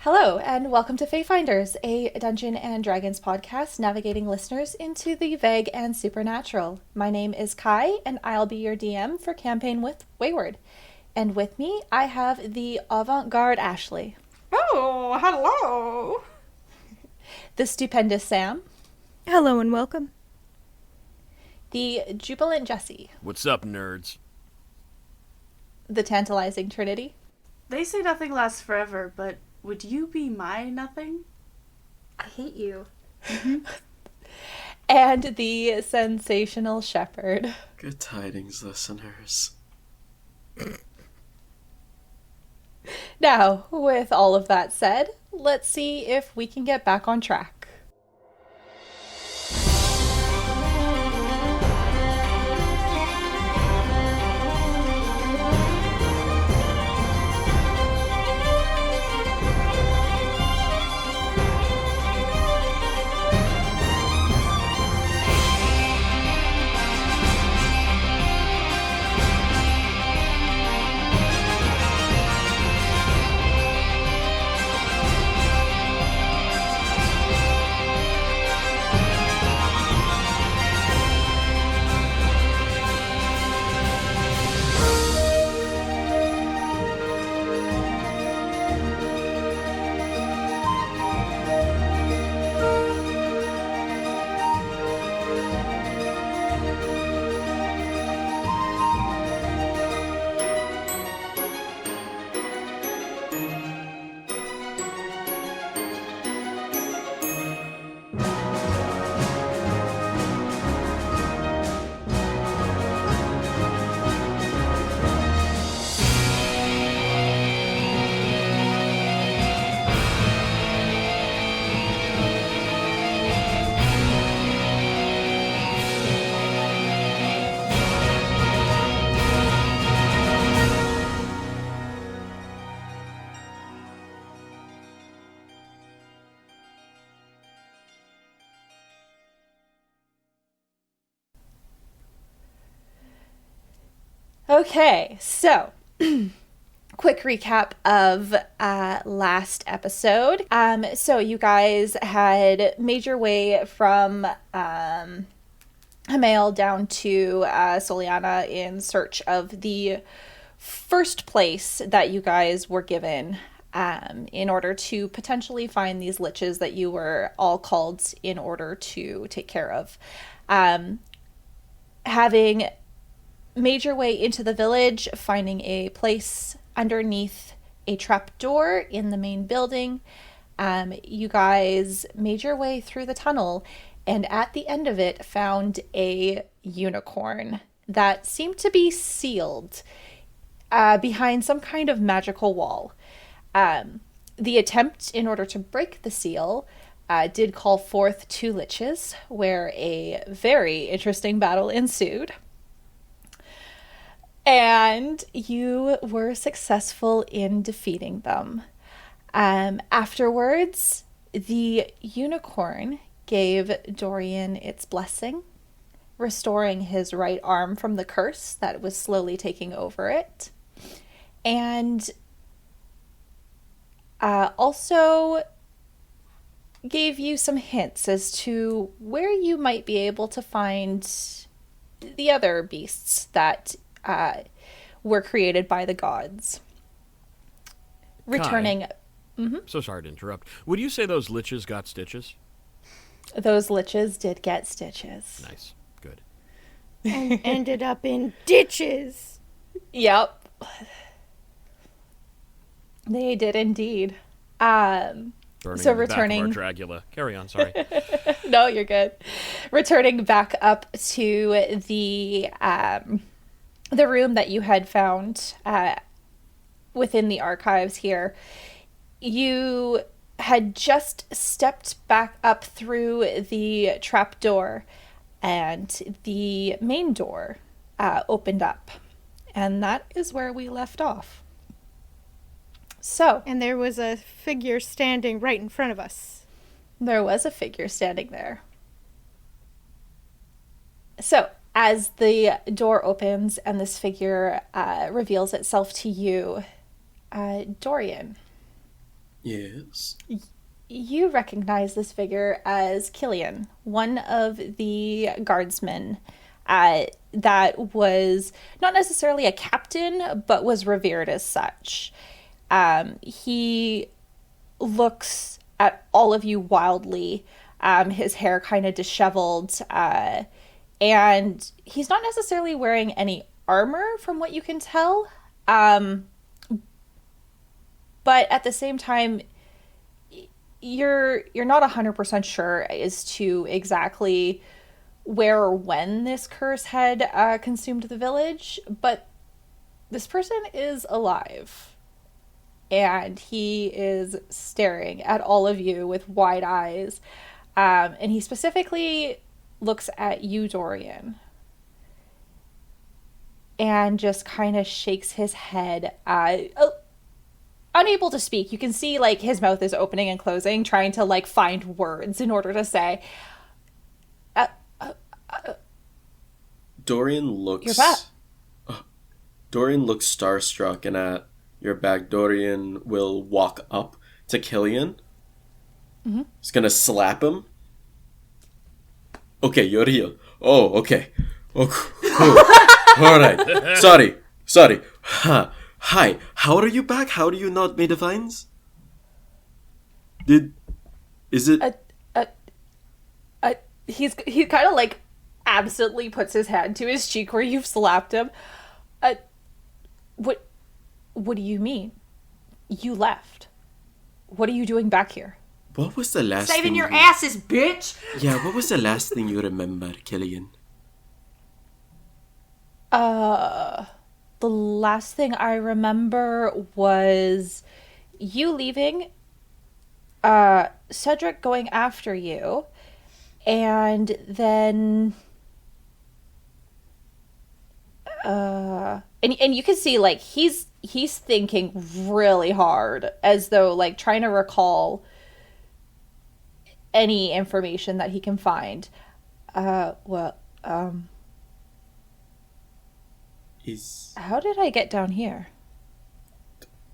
Hello, and welcome to Fayfinders, a Dungeon and Dragons podcast navigating listeners into the vague and supernatural. My name is Kai, and I'll be your DM for Campaign with Wayward. And with me, I have the avant-garde Ashley. Oh, hello! The stupendous Sam. Hello and welcome. The jubilant Jesse. What's up, nerds? The tantalizing Trinity. They say nothing lasts forever, but would you be my nothing? I hate you. And the sensational Shepherd. Good tidings, listeners. Now, with all of that said, let's see if we can get back on track. Okay, so quick recap of last episode. So you guys had made your way from Hamail down to Soliana in search of the first place that you guys were given in order to potentially find these liches that you were all called in order to take care of. Having made your way into the village, finding a place underneath a trapdoor in the main building. You guys made your way through the tunnel, and at the end of it found a unicorn that seemed to be sealed behind some kind of magical wall. The attempt in order to break the seal did call forth two liches, where a very interesting battle ensued. And you were successful in defeating them. Afterwards, the unicorn gave Dorian its blessing, restoring his right arm from the curse that was slowly taking over it. And also gave you some hints as to where you might be able to find the other beasts that were created by the gods. Returning... So sorry to interrupt. Would you say those liches got stitches? Those liches did get stitches. Nice. Good. And ended up in ditches. Yep. They did indeed. Burning So in the returning... back of our Dragula. Carry on, sorry. No, you're good. Returning back up to the room that you had found within the archives here, you had just stepped back up through the trapdoor, and the main door opened up. And that is where we left off. So, And there was a figure standing right in front of us. there was a figure standing there. So, as the door opens and this figure reveals itself to you, Dorian, Yes. You recognize this figure as Killian, one of the guardsmen that was not necessarily a captain, but was revered as such. He looks at all of you wildly, his hair kind of disheveled, and he's not necessarily wearing any armor from what you can tell. But at the same time, you're not 100% sure as to exactly where or when this curse had consumed the village, but this person is alive. And he is staring at all of you with wide eyes. And he specifically looks at you, Dorian, and just kind of shakes his head, unable to speak. You can see like his mouth is opening and closing, trying to like find words in order to say. Dorian looks. You're back. Dorian looks starstruck, and at your back, Dorian will walk up to Killian. Mm-hmm. He's gonna slap him. Okay, you're real. Oh, okay. Oh, cool. All right. Sorry. Hi. How are you back? How do you not made the fines? Is it? He kind of like absently puts his hand to his cheek where you've slapped him. What do you mean? You left. What are you doing back here? What was the last Saving thing your asses, bitch! Yeah, what was the last thing you remember, Killian? The last thing I remember was you leaving, Cedric going after you, and then and you can see like he's thinking really hard, as though like trying to recall any information that he can find. How did I get down here?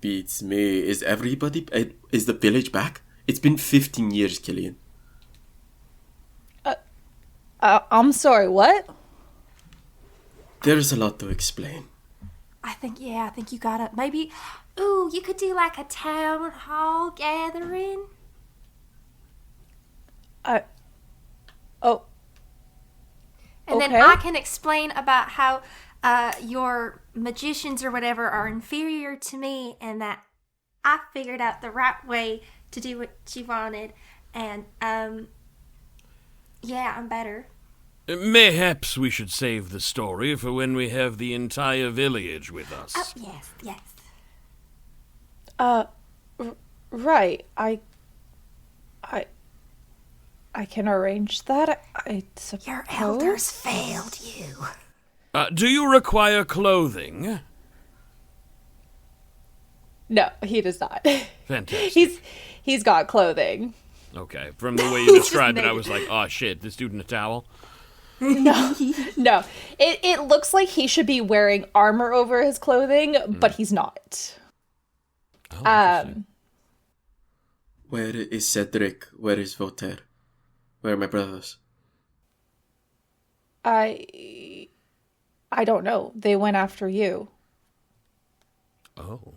Beats me. Is everybody... Is the village back? It's been 15 years, Killian. I'm sorry, what? There's a lot to explain. I think you gotta, maybe, ooh, you could do like a town hall gathering. Oh. And okay. then I can explain about how your magicians or whatever are inferior to me, and that I figured out the right way to do what you wanted, and yeah, I'm better. Mayhaps we should save the story for when we have the entire village with us. Oh, yes. Right. I can arrange that, I suppose. Your elders failed you. Do you require clothing? No, he does not. Fantastic. He's got clothing. Okay, from the way you described it, I was like, oh shit, this dude in a towel? No. It looks like he should be wearing armor over his clothing, but he's not. Oh, interesting. Where is Cedric? Where is Voltaire? Where are my brothers? I don't know. They went after you. Oh.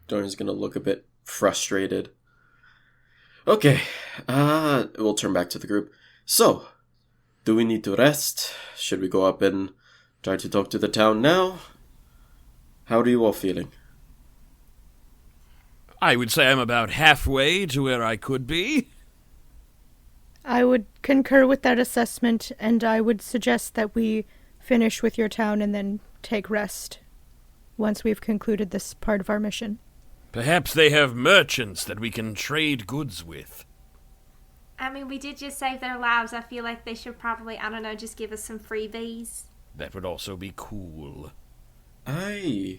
Dorian's gonna look a bit frustrated. Okay, we'll turn back to the group. So, do we need to rest? Should we go up and try to talk to the town now? How are you all feeling? I would say I'm about halfway to where I could be. I would concur with that assessment, and I would suggest that we finish with your town and then take rest once we've concluded this part of our mission. Perhaps they have merchants that we can trade goods with. I mean, we did just save their lives. I feel like they should probably, I don't know, just give us some freebies. That would also be cool. I'm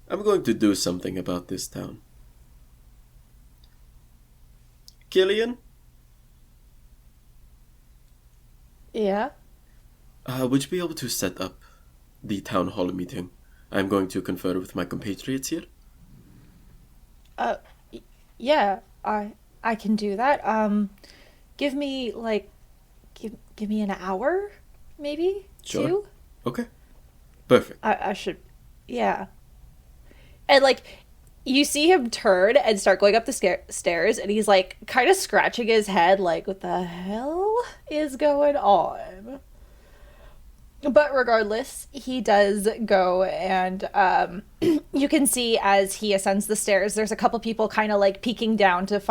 going to do something about this town. Killian? Yeah? Would you be able to set up the town hall meeting. I'm going to confer with my compatriots here. Yeah, I can do that. Give me give me an hour, maybe Sure. 2. Okay. Perfect. I should, yeah. And you see him turn and start going up the stairs, and he's kind of scratching his head, what the hell is going on? But regardless, he does go, and you can see as he ascends the stairs, there's a couple people kind of peeking down to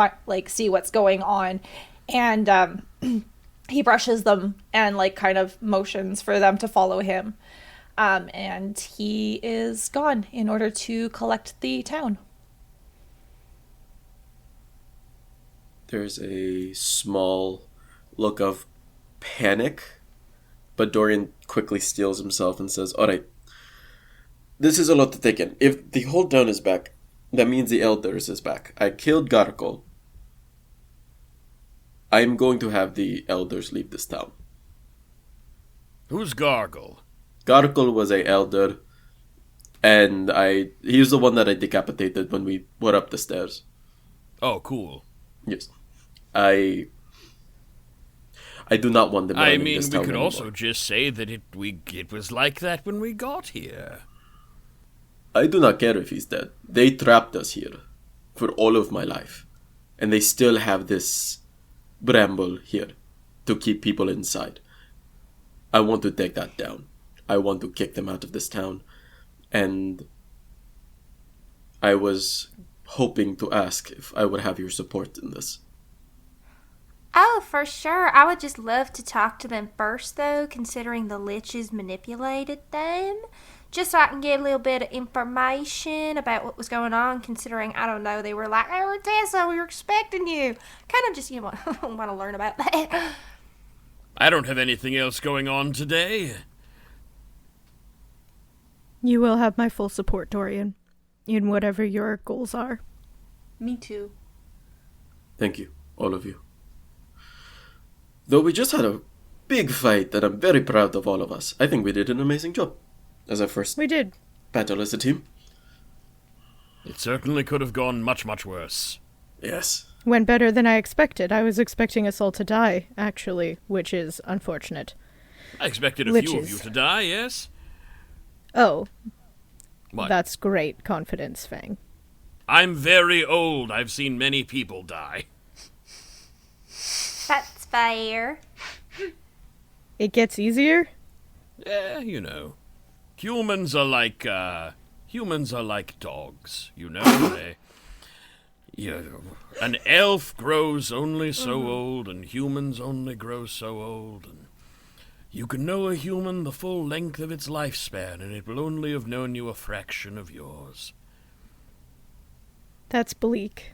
see what's going on, and he brushes them and kind of motions for them to follow him, and he is gone in order to collect the town. There's a small look of panic, but Dorian quickly steels himself and says, "Alright, this is a lot to take in. If the whole town is back, that means the elders is back. I killed Garkol. I'm going to have the elders leave this town." Who's Gargle? Garkol was a elder, and he was the one that I decapitated when we were up the stairs. Oh, cool. Yes. I do not want them I running mean, this we town could anymore. also just say that it was like that when we got here. I do not care if he's dead. They trapped us here for all of my life. And they still have this bramble here to keep people inside. I want to take that down. I want to kick them out of this town. And I was hoping to ask if I would have your support in this. Oh, for sure. I would just love to talk to them first, though, considering the liches manipulated them. Just so I can get a little bit of information about what was going on, considering, I don't know, they were like, "Hey, we're Tessa, we were expecting you." Kind of just, want to learn about that. I don't have anything else going on today. You will have my full support, Dorian, in whatever your goals are. Me too. Thank you, all of you. Though we just had a big fight and I'm very proud of all of us. I think we did an amazing job as our first We did. battle as a team. It certainly could have gone much, much worse. Yes. Went better than I expected. I was expecting us all to die, actually, which is unfortunate. I expected a few of Liches. you to die, yes? Oh, What? that's great confidence, Fang. I'm very old. I've seen many people die. That's fair. It gets easier? You know. Humans are like dogs, you know? An elf grows only so old, and humans only grow so old, and you can know a human the full length of its lifespan, and it will only have known you a fraction of yours. That's bleak.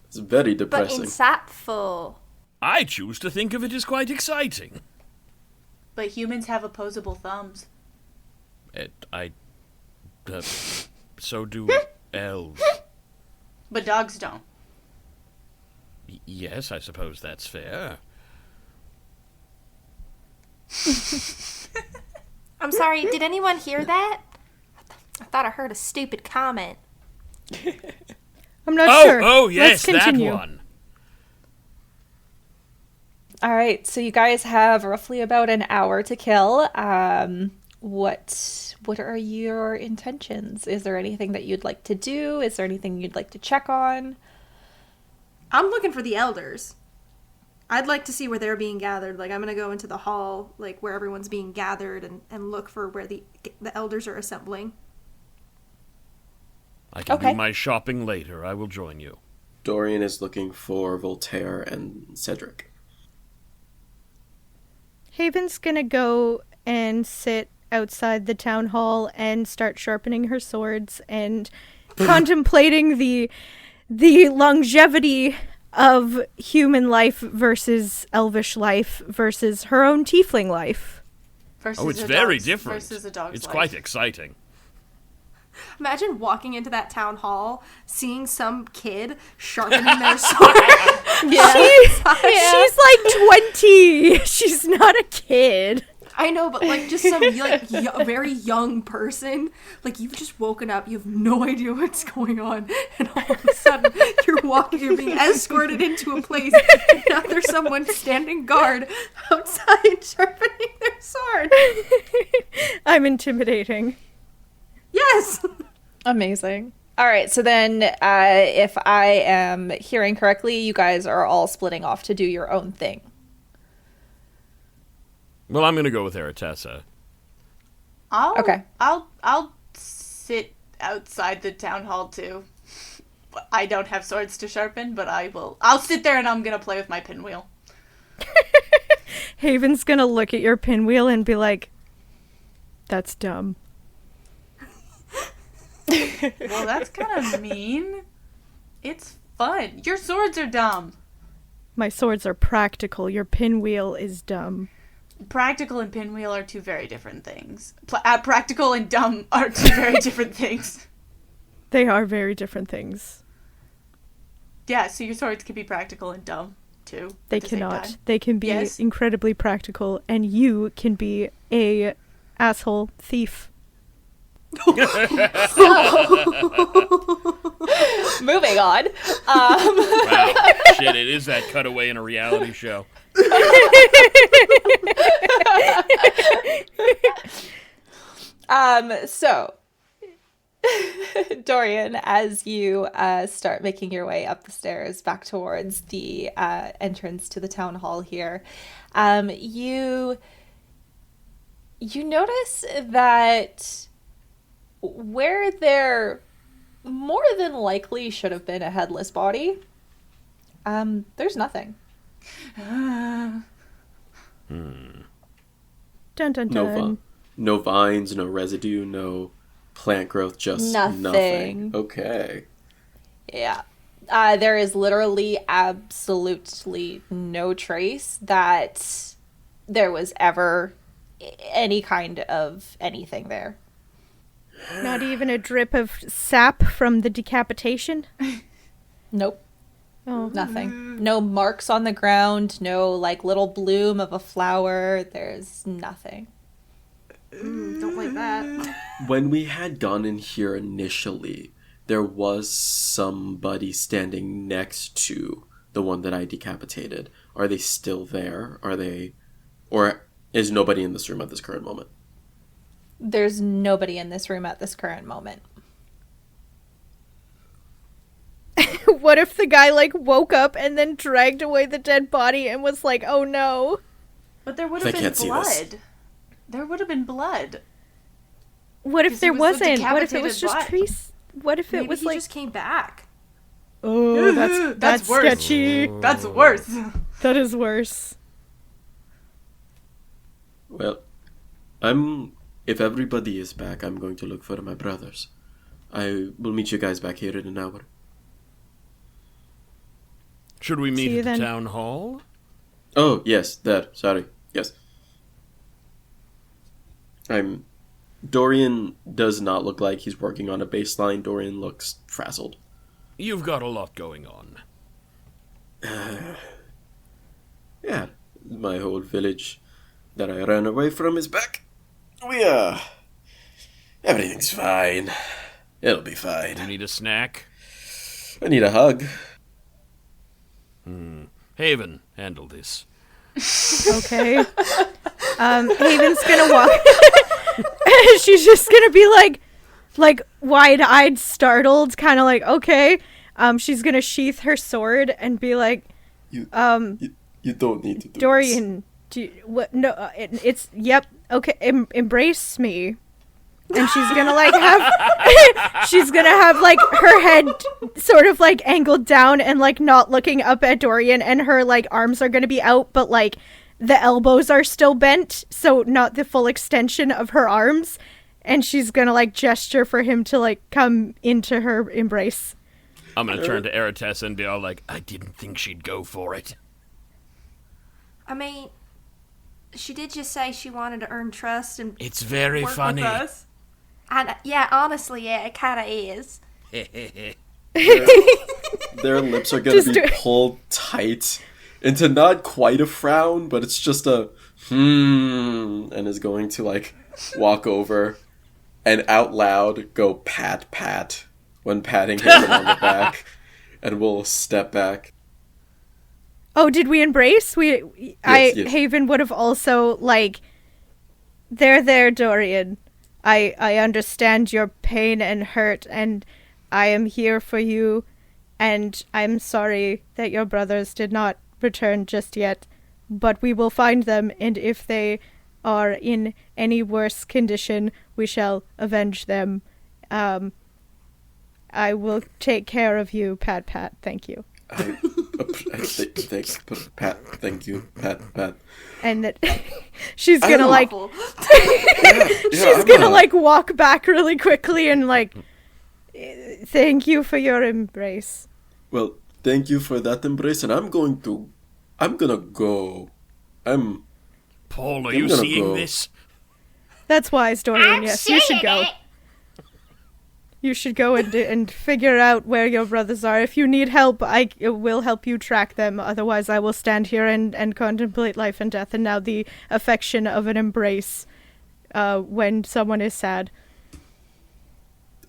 It's very But depressing. insightful. I choose to think of it as quite exciting. But humans have opposable thumbs. So do elves. But dogs don't. Yes, I suppose that's fair. I'm sorry, did anyone hear that? I thought I heard a stupid comment. I'm not sure. Oh, yes, Let's that continue. one. All right, so you guys have roughly about an hour to kill. What are your intentions? Is there anything that you'd like to do? Is there anything you'd like to check on? I'm looking for the elders. I'd like to see where they're being gathered. I'm going to go into the hall, where everyone's being gathered, and look for where the elders are assembling. I can Okay. do my shopping later. I will join you. Dorian is looking for Voltaire and Cedric. Haven's gonna go and sit outside the town hall and start sharpening her swords and contemplating the longevity of human life versus elvish life versus her own tiefling life. Versus Oh, it's a very dog's- different. Versus a dog's It's life. quite exciting. Imagine walking into that town hall, seeing some kid sharpening their sword. She's like 20. She's not a kid. I know, but like just some very young person, like you've just woken up, you have no idea what's going on, and all of a sudden you're being escorted into a place, and now there's someone standing guard outside sharpening their sword. I'm intimidating. Yes. Amazing. All right, so then if I am hearing correctly, you guys are all splitting off to do your own thing. Well, I'm going to go with Aratessa. I'll sit outside the town hall too. I don't have swords to sharpen, but I'll sit there and I'm going to play with my pinwheel. Haven's gonna look at your pinwheel and be like, that's dumb. Well, that's kind of mean. It's fun. Your swords are dumb. My swords are practical. Your pinwheel is dumb. Practical and pinwheel are two very different things. Practical and dumb are two very different things. They are very different things. Yeah, so your swords can be practical and dumb, too. They at the same cannot. time. They can be incredibly practical, and you can be a asshole thief. Moving on. Wow. Shit, it is that cutaway in a reality show. So Dorian, as you start making your way up the stairs back towards the entrance to the town hall here, you notice that where there more than likely should have been a headless body, there's nothing. Dun dun dun. No vines, no residue, no plant growth, just nothing. Okay. Yeah. There is literally absolutely no trace that there was ever any kind of anything there. Not even a drip of sap from the decapitation? Nope. Oh. Nothing. No marks on the ground, no like little bloom of a flower. There's nothing. Don't like that. When we had gone in here initially, there was somebody standing next to the one that I decapitated. Are they still there? Or is nobody in this room at this current moment? There's nobody in this room at this current moment. What if the guy, like, woke up and then dragged away the dead body and was like, oh no? But there would have They been can't see this. blood. There would have been blood. What if Because there he was the wasn't? What if it was decapitated just body. trees? What if Maybe it was he like, just came back. oh, that's That's worse. sketchy. That's worse. That is worse. Well, if everybody is back, I'm going to look for my brothers. I will meet you guys back here in an hour. Should we See meet you at the then. town hall? Oh, yes, there. Sorry. Yes. Dorian does not look like he's working on a baseline. Dorian looks frazzled. You've got a lot going on. Yeah, my whole village that I ran away from is back. Everything's fine. It'll be You fine. need a snack? I need a hug. Haven, handle this. Okay. Haven's gonna walk. She's just gonna be like wide-eyed, startled, kind of like, okay. She's gonna sheath her sword and be like, You don't need to do Dorian, what? No, it's yep. Okay, embrace me. And she's gonna like have, she's gonna have like her head sort of like angled down and like not looking up at Dorian, and her like arms are gonna be out, but like the elbows are still bent, so not the full extension of her arms. And she's gonna like gesture for him to like come into her embrace. I'm gonna turn to Aratessa and be all like, I didn't think she'd go for it. I mean, she did just say she wanted to earn trust and It's very work funny. with us. And yeah, honestly, yeah, it kind of is. Their lips are gonna Just be pulled tight into not quite a frown, but it's just a... and is going to, like, walk over and out loud go pat, pat when patting him on the back, and we'll step back. Oh, did we embrace? Yes. Haven would have also, like, there, Dorian. I understand your pain and hurt, and I am here for you, and I'm sorry that your brothers did not return just yet, but we will find them, and if they are in any worse condition, we shall avenge them. I will take care of you, Pat. Thank you. Thanks, Pat. Thank you, Pat. And that she's gonna like, she's gonna like walk back really quickly and like, thank you for your embrace. Well, thank you for that embrace, and I'm gonna go. Paul, are you seeing this? That's wise, Dorian. Yes, you should go. You should go and figure out where your brothers are. If you need help, I will help you track them. Otherwise, I will stand here and contemplate life and death, and now the affection of an embrace when someone is sad.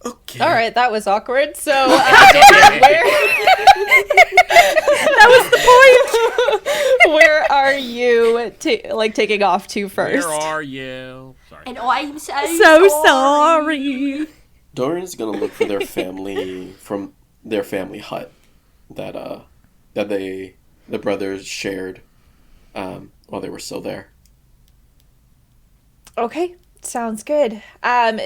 Okay. All right, that was awkward. So, Dorian, that was the point. Where are you, taking off to first? Where are you? Sorry. And I'm So sorry. Dorian's gonna look for their family from their family hut that the brothers shared while they were still there. Okay, sounds good.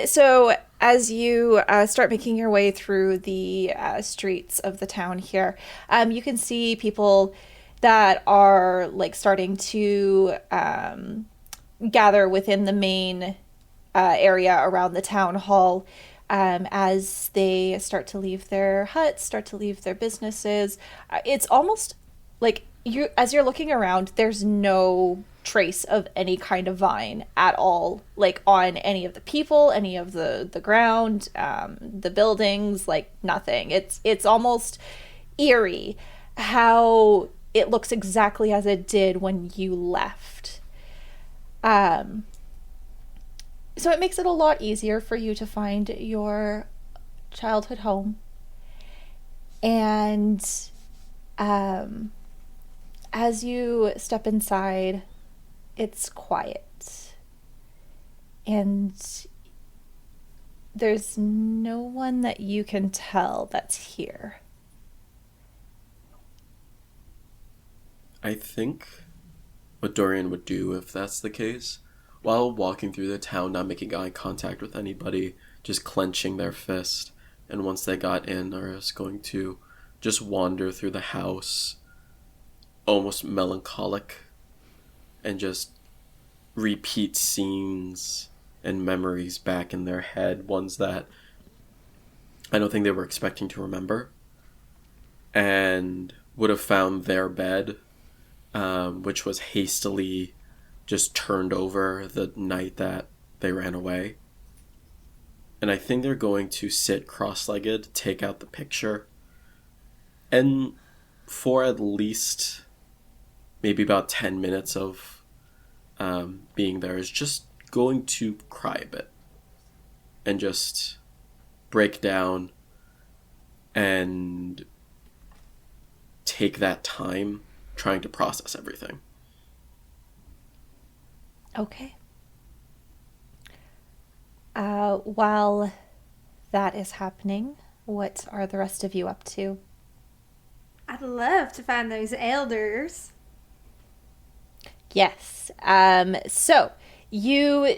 So as you start making your way through the streets of the town here, you can see people that are like starting to gather within the main area around the town hall. As they start to leave their huts, start to leave their businesses. It's almost like as you're looking around, there's no trace of any kind of vine at all, like on any of the people, any of the ground, the buildings, like nothing. It's almost eerie how it looks exactly as it did when you left. So it makes it a lot easier for you to find your childhood home. And as you step inside, it's quiet. And there's no one that you can tell that's here. I think what Dorian would do if that's the case, while walking through the town, not making eye contact with anybody, just clenching their fist, and once they got in, are just going to just wander through the house, almost melancholic, and just repeat scenes and memories back in their head, ones that I don't think they were expecting to remember, and would have found their bed, which was hastily just turned over the night that they ran away. And I think they're going to sit cross-legged, take out the picture, and for at least maybe about 10 minutes of being there is just going to cry a bit and just break down and take that time trying to process everything. Okay. While that is happening, what are the rest of you up to? I'd love to find those elders. Yes. So you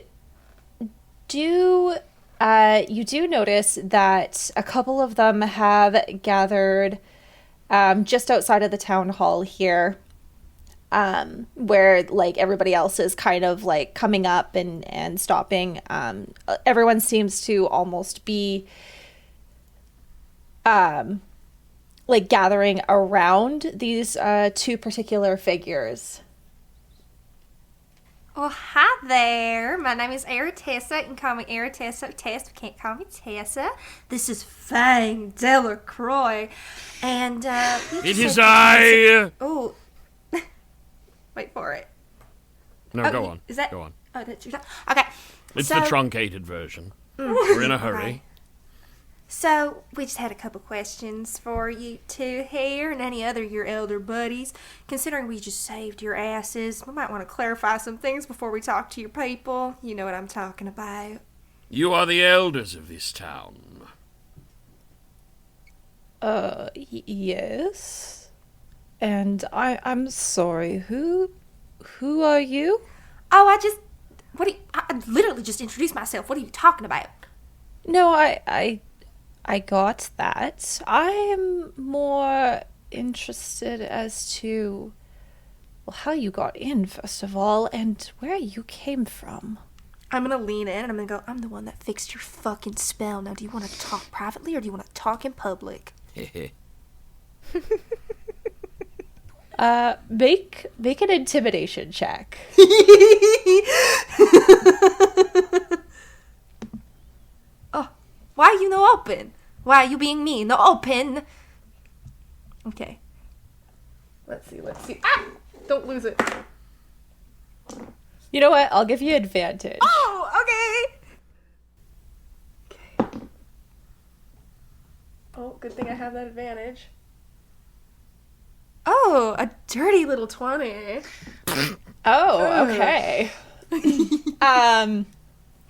do notice that a couple of them have gathered just outside of the town hall here. Where like everybody else is kind of like coming up and stopping. Everyone seems to almost be like gathering around these two particular figures. Well, hi there. My name is Aratessa. You can call me Aratessa. Tess, but can't call me Tessa. This is Fang Delacroix. And it is I. Oh. Wait for it. No, go on. Is that? Go on. Oh, that's your okay. It's so, the truncated version. We're in a hurry. Right. So, we just had a couple questions for you two here and any other your elder buddies. Considering we just saved your asses, we might want to clarify some things before we talk to your people. You know what I'm talking about. You are the elders of this town. Yes. And I'm sorry, who are you? Oh, I literally just introduced myself. What are you talking about? No, I got that. I am more interested as to, well, how you got in, first of all, and where you came from. I'm gonna lean in and I'm gonna go, I'm the one that fixed your fucking spell. Now, do you want to talk privately or do you want to talk in public? Make an intimidation check. Oh, why are you no open? Why are you being mean? No open. Okay. Let's see. Ah! Don't lose it. You know what? I'll give you advantage. Oh, okay. Oh, good thing I have that advantage. Oh, a dirty little 20. Oh, okay.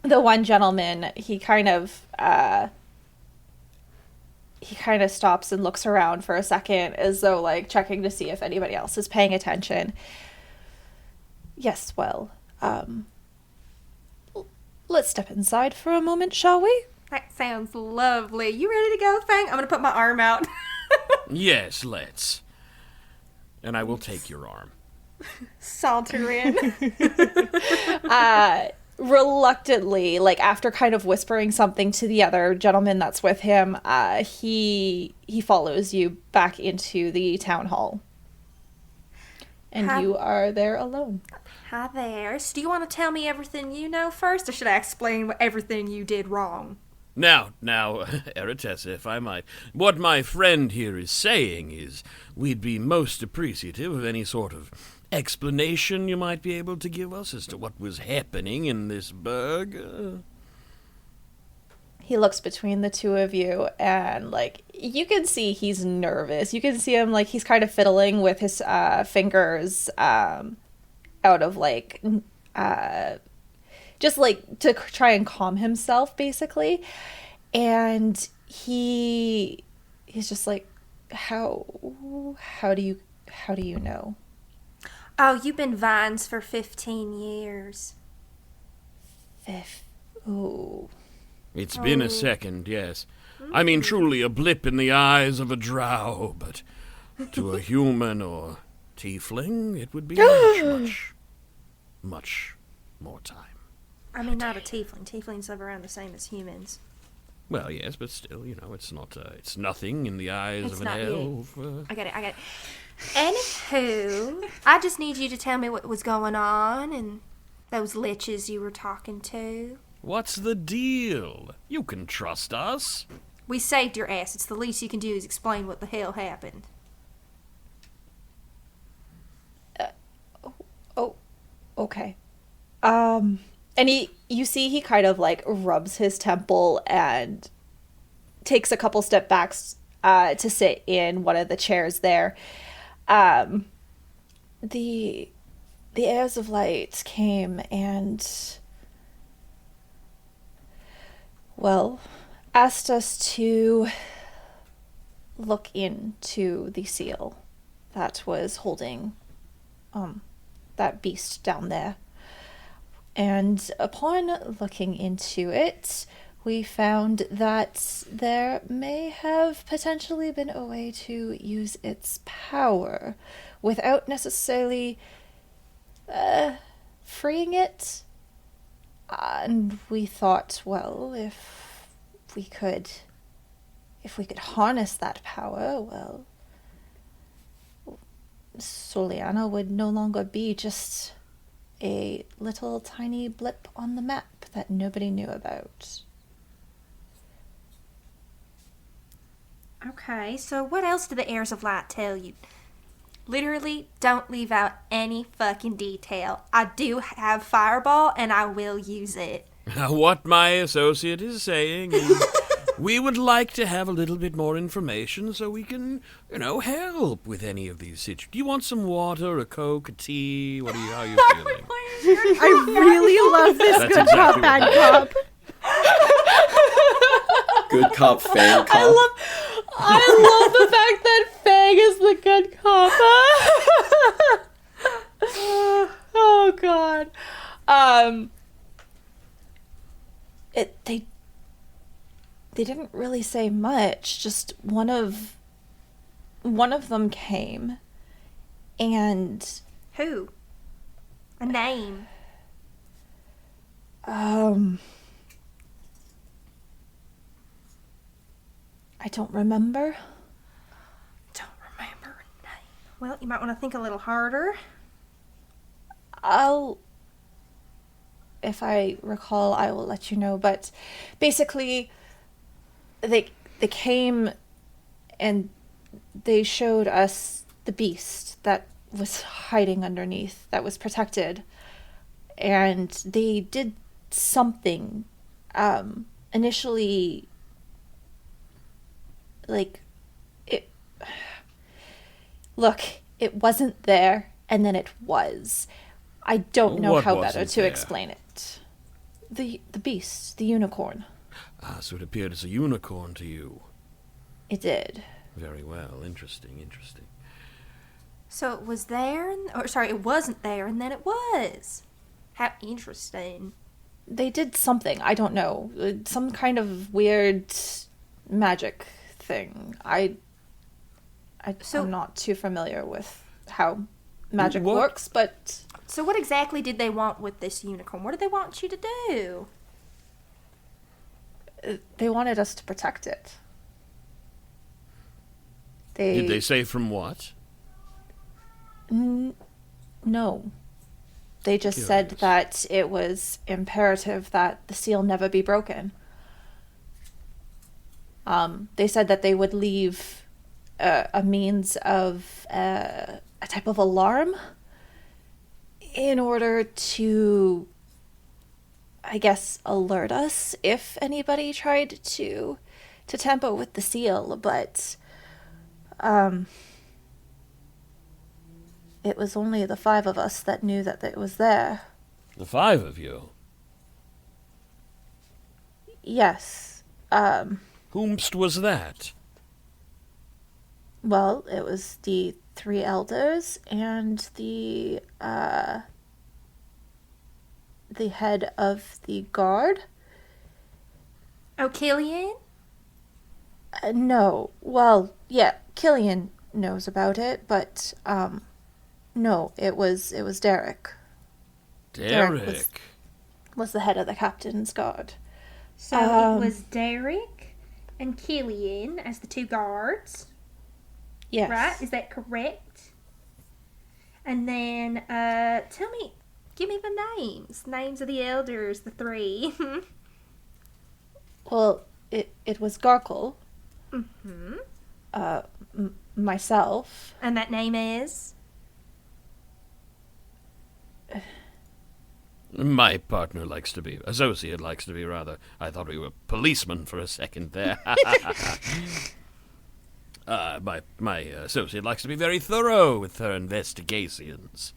The one gentleman, he kind of stops and looks around for a second as though, like, checking to see if anybody else is paying attention. Yes, well, let's step inside for a moment, shall we? That sounds lovely. You ready to go, Fang? I'm gonna put my arm out. Yes, let's. And I will take your arm. Saunter in. Reluctantly, like, after kind of whispering something to the other gentleman that's with him, he follows you back into the town hall. And you are there alone. Hi there. So do you want to tell me everything you know first, or should I explain everything you did wrong? Now, Eretessa, if I might, what my friend here is saying is we'd be most appreciative of any sort of explanation you might be able to give us as to what was happening in this burg. He looks between the two of you, and, like, you can see he's nervous. You can see him, like, he's kind of fiddling with his fingers out of, like, just, like, to try and calm himself, basically. And he's just like, how do you know? Oh, you've been Vines for 15 years. Oh. It's been a second, yes. I mean, truly a blip in the eyes of a drow, but to a human or tiefling, it would be much more time. I mean, not a tiefling. Tieflings live around the same as humans. Well, yes, but still, it's not, it's nothing in the eyes of an elf. I get it. Anywho, I just need you to tell me what was going on and those liches you were talking to. What's the deal? You can trust us. We saved your ass. It's the least you can do is explain what the hell happened. Okay. And you see he kind of, like, rubs his temple and takes a couple step backs to sit in one of the chairs there. The heirs of light came and, well, asked us to look into the seal that was holding that beast down there. And upon looking into it, we found that there may have potentially been a way to use its power without necessarily freeing it. And we thought, well, if we could harness that power, well, Soliana would no longer be just a little tiny blip on the map that nobody knew about. Okay, so what else did the heirs of light tell you? Literally, don't leave out any fucking detail. I do have Fireball, and I will use it. What my associate is saying is we would like to have a little bit more information so we can, help with any of these situations. Do you want some water, a Coke, a tea? How are you feeling? I really love this That's good exactly cop, bad what cop. Good cop, Fang cop. I love the fact that Fang is the good cop. Oh god. They didn't really say much. Just one of them came, and Who? A name. I don't remember. Don't remember a name. Well, you might want to think a little harder. If I recall, I will let you know. But basically, they came and they showed us the beast that was hiding underneath, that was protected, and they did something. Initially, it wasn't there, and then it was. I don't know What how wasn't better to there? explain it. The beast, the unicorn. So it appeared as a unicorn to you. It did. Very well. Interesting. So it was there, it wasn't there, and then it was. How interesting. They did something. I don't know. Some kind of weird magic thing. I'm not too familiar with how magic What? works, but So what exactly did they want with this unicorn? What did they want you to do? they wanted us to protect it. Did they say from what? No. They just said Curious. that it was imperative that the seal never be broken. They said that they would leave a means of a type of alarm in order to, I guess, alert us if anybody tried to tamper with the seal, but it was only the 5 of us that knew that it was there. The 5 of you. Yes. Whomst was that? Well, it was the 3 elders and the head of the guard. Oh, Killian? No. Well, yeah, Killian knows about it, but no, it was Derek. Derek. Was the head of the captain's guard. So it was Derek and Killian as the 2 guards, Yes. right? Is that correct? And then, give me the names of the elders, the 3. Well, it was Garkle. Mm-hmm. Myself. And that name is? My partner associate likes to be rather. I thought we were policemen for a second there. My associate likes to be very thorough with her investigations.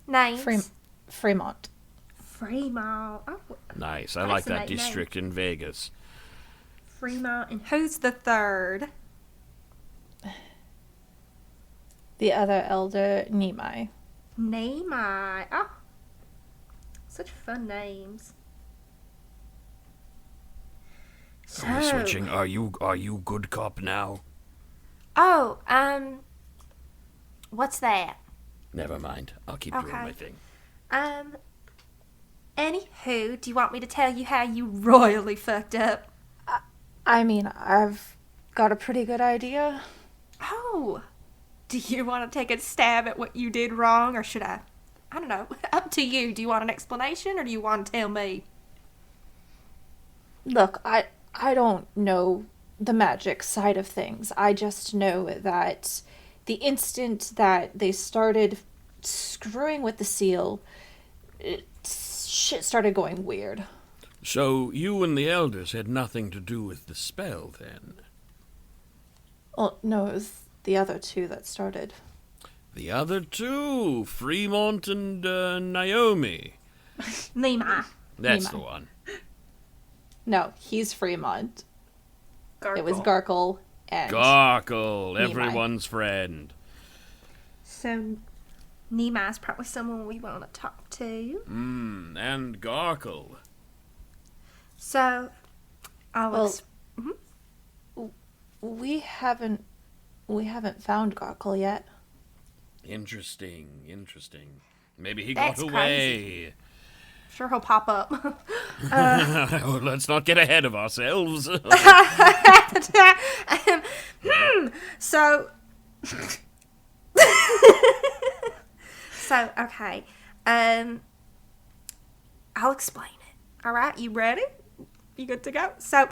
Names? Fremont. Fremont. Oh, Nice. I like that Fascinating name. district in Vegas. Fremont. And who's the 3rd? The other elder, Nimai. Namai. Oh, such fun names. Are we switching? Are you good cop now? Oh, what's that? Never mind. I'll keep doing my thing. Anywho, do you want me to tell you how you royally fucked up? I mean, I've got a pretty good idea. Oh, do you want to take a stab at what you did wrong, or should I? I don't know. Up to you. Do you want an explanation, or do you want to tell me? Look, I don't know the magic side of things. I just know that the instant that they started screwing with the seal, shit started going weird. So you and the elders had nothing to do with the spell, then? Well, no, it was the other two that started. The other two, Fremont and Naomi. Nima. That's Nima. the one. No, he's Fremont. Gargle. It was Garkle and... Garkle, Nimai. everyone's friend. So, Nima's probably someone we want to talk to. And Garkle. So, Well, we haven't found Garkle yet. Interesting. Maybe he That's got crazy. away. sure he'll pop up. Let's not get ahead of ourselves. So, okay. I'll explain it. All right, you ready? You good to go? So,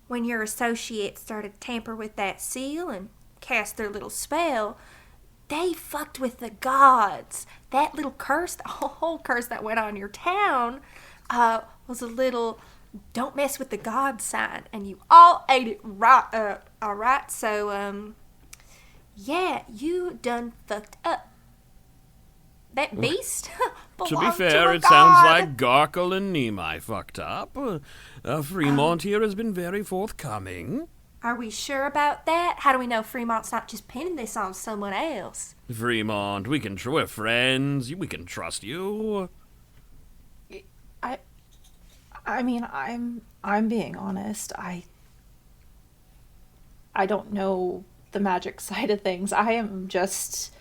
when your associates started to tamper with that seal and cast their little spell, they fucked with the gods. That little curse, the whole curse that went on your town, was a little "don't mess with the gods" sign, and you all ate it right. All right, so yeah, you done fucked up. That beast To be belonged fair, a it sounds god. like Garkle and Nimai fucked up. Fremont here has been very forthcoming. Are we sure about that? How do we know Fremont's not just pinning this on someone else? Fremont, we're friends. We can trust you. I mean, I'm being honest. I don't know the magic side of things. I am just...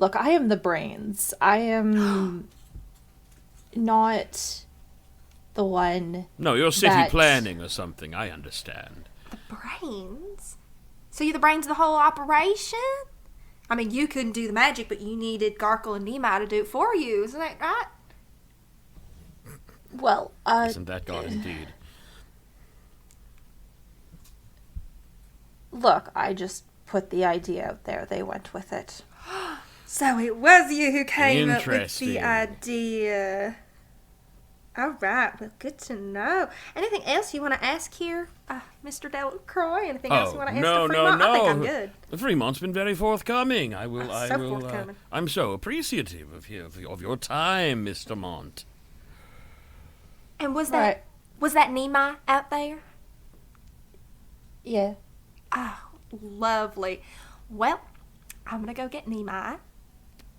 Look, I am the brains. I am not the one... No, you're city that- planning or something, I understand. The brains? So you're the brains of the whole operation? I mean, you couldn't do the magic, but you needed Garkle and Nimai to do it for you. Isn't that right? Well, Isn't that God indeed? look, I just put the idea out there. They went with it. So it was you who came up with Interesting. the idea. All right. Well, good to know. Anything else you want to ask here, Mr. Delacroix? Anything else you want to ask no, to Fremont? no, I think I'm good. Fremont's been very forthcoming. I will. Forthcoming. I'm so appreciative of your time, Mr. Mont. And was Right. that Nimai out there? Yeah. Oh, lovely. Well, I'm gonna go get Nimai,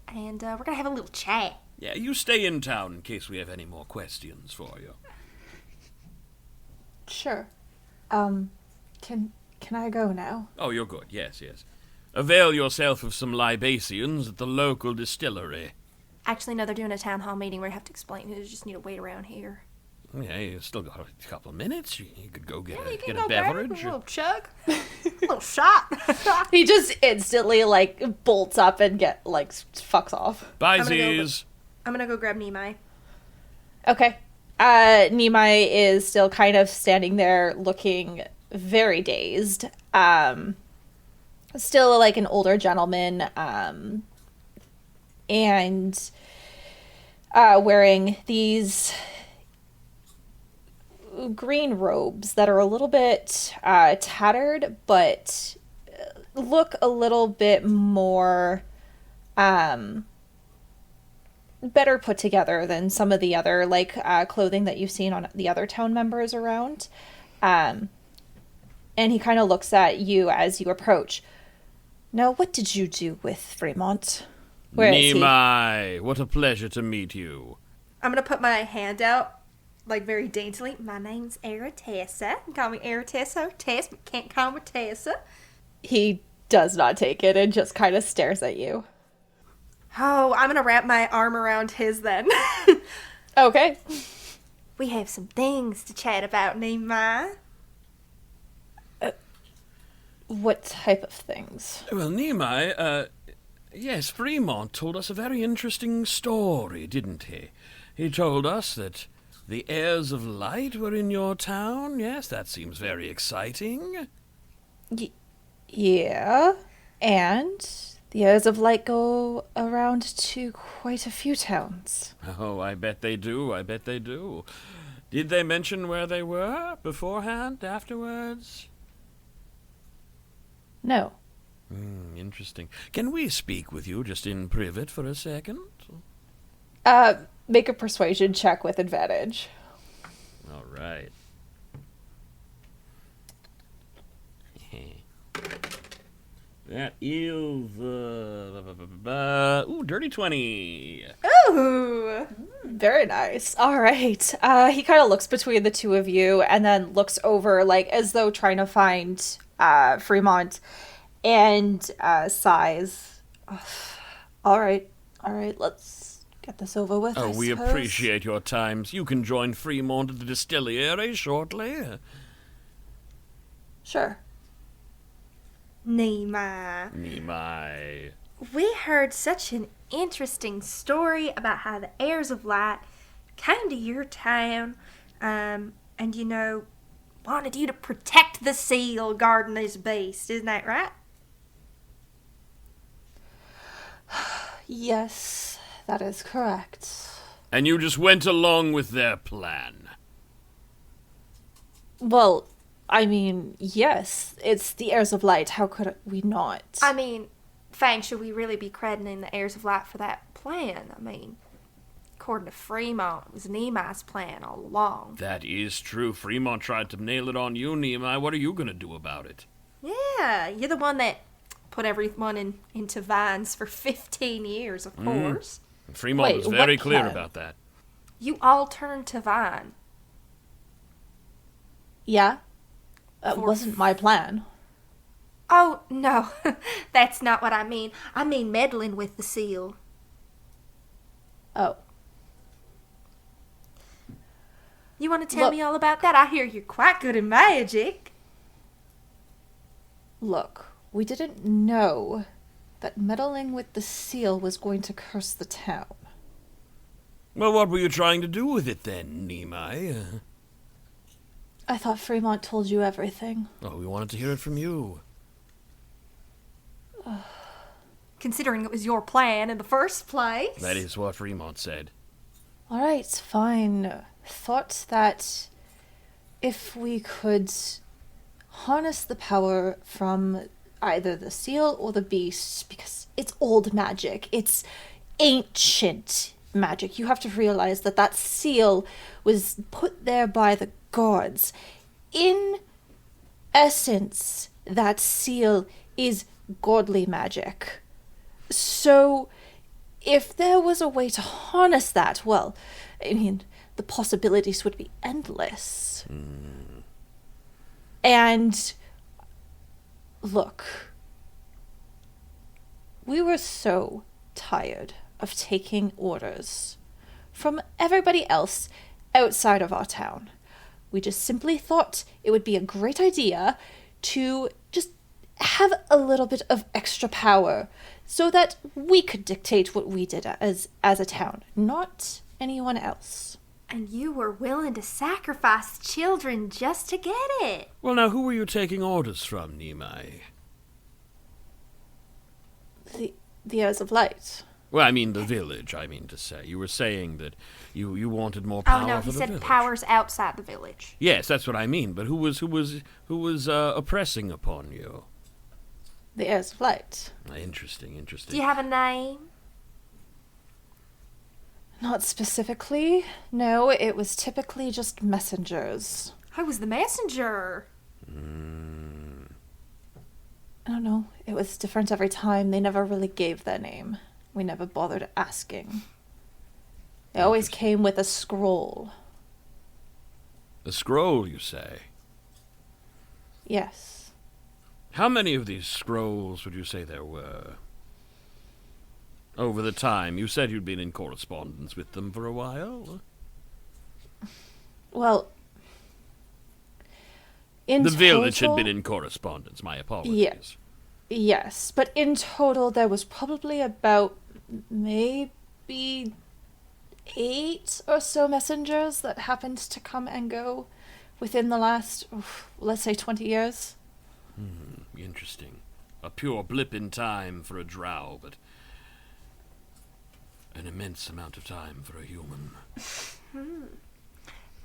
and we're gonna have a little chat. Yeah, you stay in town in case we have any more questions for you. Sure. Can I go now? Oh, you're good. Yes. Avail yourself of some libations at the local distillery. Actually, no, they're doing a town hall meeting where you have to explain. You just need to wait around here. Yeah, you still got a couple of minutes. You could go get You a can get a go grab beverage. a little chug, a little shot. He just instantly, bolts up and fucks off. Bye, I'm gonna go Z's. I'm gonna go grab Nimai. Okay. Nimai is still kind of standing there looking very dazed. Still like an older gentleman, and wearing these green robes that are a little bit tattered, but look a little bit more better put together than some of the other clothing that you've seen on the other town members around. And he kind of looks at you as you approach. Now, what did you do with Fremont? Where is he? Nimai, what a pleasure to meet you. I'm gonna put my hand out, very daintily. My name's Aratessa. You can call me Aratessa or Tess, but can't call me Tessa. He does not take it and just kind of stares at you. Oh, I'm gonna wrap my arm around his then. Okay. We have some things to chat about, Nimai. What type of things? Well, Nimai, yes, Fremont told us a very interesting story, didn't he? He told us that The heirs of light were in your town? Yes, that seems very exciting. Yeah. And the heirs of light go around to quite a few towns. Oh, I bet they do, I bet they do. Did they mention where they were? Beforehand? Afterwards? No. Interesting. Can we speak with you just in private for a second? Make a persuasion check with advantage. All right. That is, dirty 20. Ooh, very nice. All right. He kind of looks between the two of you and then looks over, like, as though trying to find Fremont, and sighs. All right, let's get this over with. Oh, I we suppose. appreciate your times. You can join Fremont at the distillery shortly. Sure. Nimai, we heard such an interesting story about how the heirs of light came to your town, and, wanted you to protect the seal guarding this beast. Isn't that right? Yes, that is correct. And you just went along with their plan. Well, I mean, yes, it's the heirs of light. How could we not? I mean, Fang, should we really be crediting the heirs of light for that plan? I mean, according to Fremont, it was Nimai's plan all along. That is true. Fremont tried to nail it on you, Nimai. What are you going to do about it? Yeah, you're the one that put everyone into vines for 15 years, of course. Fremont Wait, was very what clear plan? about that. You all turned to vine. Yeah? That For- wasn't my plan. Oh, no, that's not what I mean. I mean meddling with the seal. Oh. You want to tell Look- me all about that? I hear you're quite good at magic. Look, we didn't know that meddling with the seal was going to curse the town. Well, what were you trying to do with it then, Nimai? I thought Fremont told you everything. Oh, we wanted to hear it from you. Considering it was your plan in the first place. That is what Fremont said. All right, fine. Thought that if we could harness the power from either the seal or the beast, because it's old magic, it's ancient magic. You have to realize that that seal was put there by the gods. In essence, that seal is godly magic. So, if there was a way to harness that, well, I mean, the possibilities would be endless. And, look, we were so tired of taking orders from everybody else outside of our town. We just simply thought it would be a great idea to just have a little bit of extra power so that we could dictate what we did as a town, not anyone else. And you were willing to sacrifice children just to get it. Well, now, who were you taking orders from, Nimai? The heirs of light. Well, I mean the village, I mean to say. You were saying that you wanted more power Oh no, for he the said village. powers outside the village. Yes, that's what I mean, but who was oppressing upon you? The heirs of light. Interesting. Do you have a name? Not specifically. No, it was typically just messengers. Who was the messenger? I don't know. It was different every time. They never really gave their name. We never bothered asking. They always came with a scroll. A scroll, you say? Yes. How many of these scrolls would you say there were? Over the time, you said you'd been in correspondence with them for a while. Well, in The village had total- been in correspondence, my apologies. Yeah. Yes, but in total there was probably about maybe 8 or so messengers that happened to come and go within the last, let's say, 20 years. Interesting. A pure blip in time for a drow, but an immense amount of time for a human.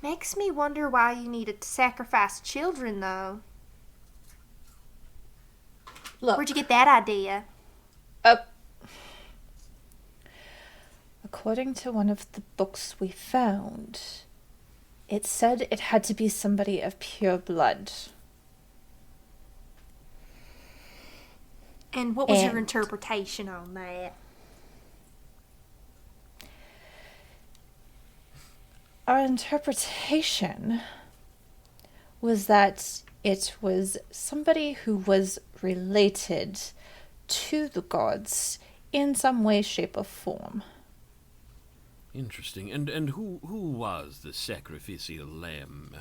Makes me wonder why you needed to sacrifice children, though. Look, Where'd you get that idea? according to one of the books we found, it said it had to be somebody of pure blood. And what was your And- interpretation on that? Our interpretation was that it was somebody who was related to the gods in some way, shape, or form. Interesting. And who was the sacrificial lamb?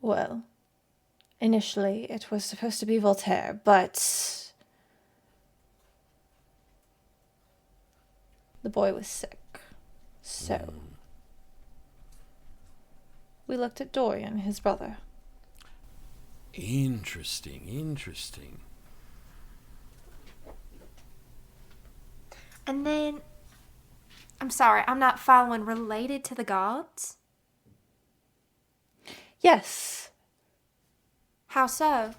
Well, initially it was supposed to be Voltaire, but the boy was sick. So we looked at Dorian, his brother. Interesting. And then, I'm sorry, I'm not following. Related to the gods? Yes, How so?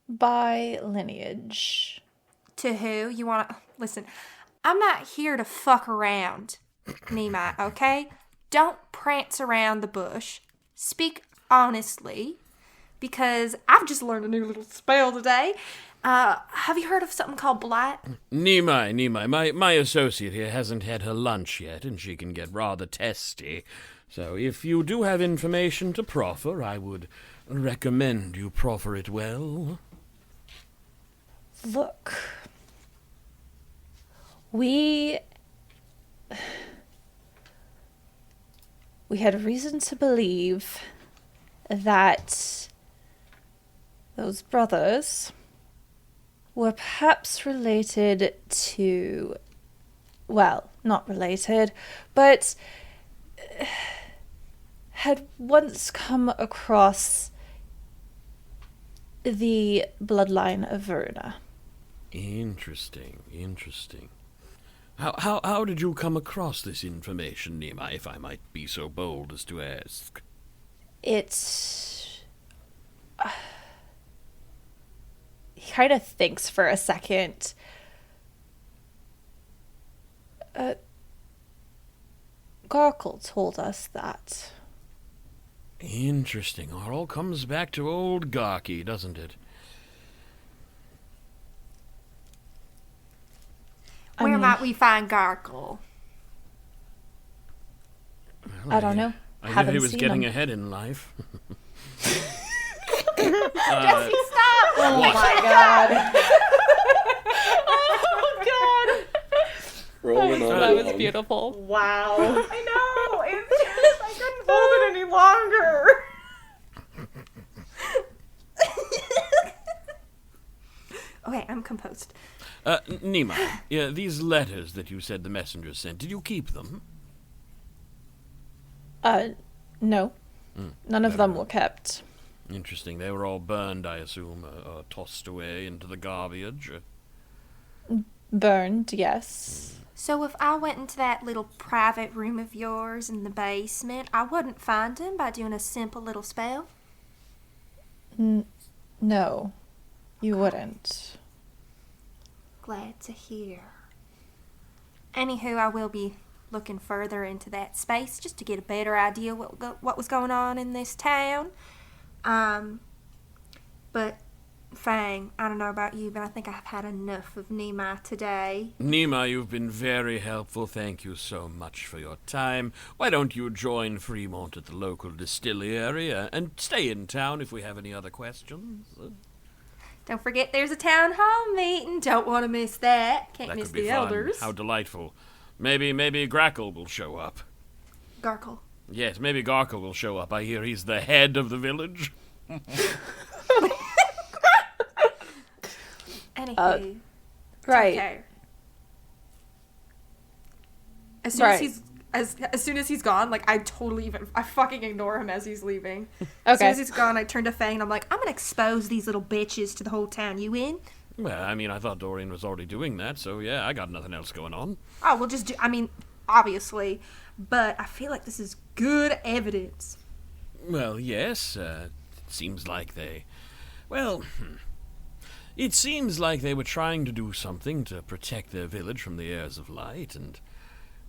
by lineage. To who? You want to... Listen, I'm not here to fuck around, Nima, okay? Don't prance around the bush. Speak honestly, because I've just learned a new little spell today. Have you heard of something called blight? Nimai, my associate here hasn't had her lunch yet, and she can get rather testy. So if you do have information to proffer, I would recommend you proffer it well. Look, we had reason to believe that those brothers were perhaps related to, well, not related, but had once come across the bloodline of Verna. Interesting. How did you come across this information, Nima, if I might be so bold as to ask? He kind of thinks for a second. Garkle told us that. Interesting. It all comes back to old Garky, doesn't it? Where might we find Garkle? I don't know. I knew Haven't he was seen getting him. ahead in life. Jesse, stop! Oh my god. Oh god. Rolling on That was along. beautiful. Wow. I know. It's just, I couldn't hold it any longer. Okay, I'm composed. Nima, yeah, these letters that you said the messenger sent, did you keep them? No. None of them were kept. Interesting. They were all burned, I assume, or tossed away into the garbage. Burned, yes. So if I went into that little private room of yours in the basement, I wouldn't find him by doing a simple little spell? No, you wouldn't. Glad to hear. Anywho, I will be looking further into that space just to get a better idea what was going on in this town. But Fang, I don't know about you, but I think I've had enough of Nima today. Nima, you've been very helpful. Thank you so much for your time. Why don't you join Fremont at the local distillery and stay in town if we have any other questions? Don't forget there's a town hall meeting. Don't want to miss that. Can't That miss could be the fun. elders. How delightful. Maybe Grackle will show up. Garkle. Yes, maybe Garkle will show up. I hear he's the head of the village. Anywho. Right. Okay. As soon as Right. he's as soon as he's gone, like I fucking ignore him as he's leaving. Okay. As soon as he's gone, I turn to Faye and I'm like, I'm gonna expose these little bitches to the whole town. You in? Well, I mean, I thought Dorian was already doing that, so yeah, I got nothing else going on. Oh, we'll just do. I mean, obviously, but I feel like this is good evidence. Well, yes, it seems like they... Well, it seems like they were trying to do something to protect their village from the heirs of light, and...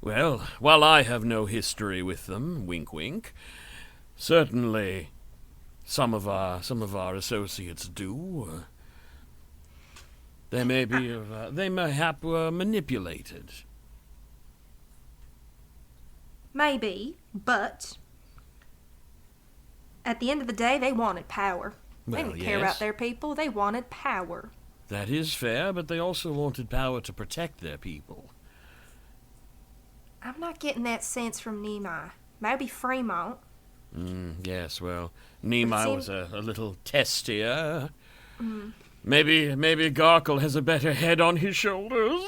Well, while I have no history with them, wink wink, certainly some of our associates do. They may be, they mayhap were manipulated. Maybe, but at the end of the day, they wanted power. They Well, didn't care yes. about their people. They wanted power. That is fair, but they also wanted power to protect their people. I'm not getting that sense from Nemi. Maybe Fremont. Yes, well, Nemi seem- was a little testier. Maybe Garkle has a better head on his shoulders.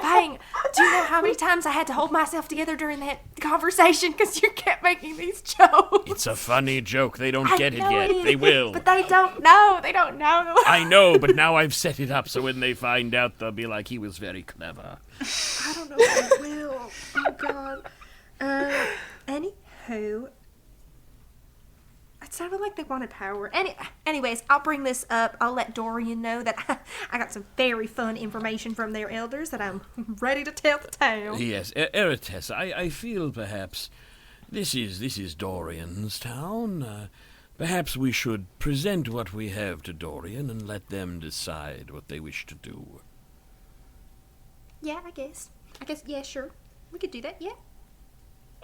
Dang, do you know how many times I had to hold myself together during that conversation because you kept making these jokes? It's a funny joke. They don't I get it know yet. is, They will. But they don't know. They don't know. I know, but now I've set it up so when they find out, they'll be like, he was very clever. I don't know if I will. Oh, God. Anywho. It sounded like they wanted power. Anyways, I'll bring this up. I'll let Dorian know that I got some very fun information from their elders that I'm ready to tell the town. Yes, Eretess, I feel perhaps this is Dorian's town. Perhaps we should present what we have to Dorian and let them decide what they wish to do. Yeah, I guess, yeah, sure. We could do that, yeah.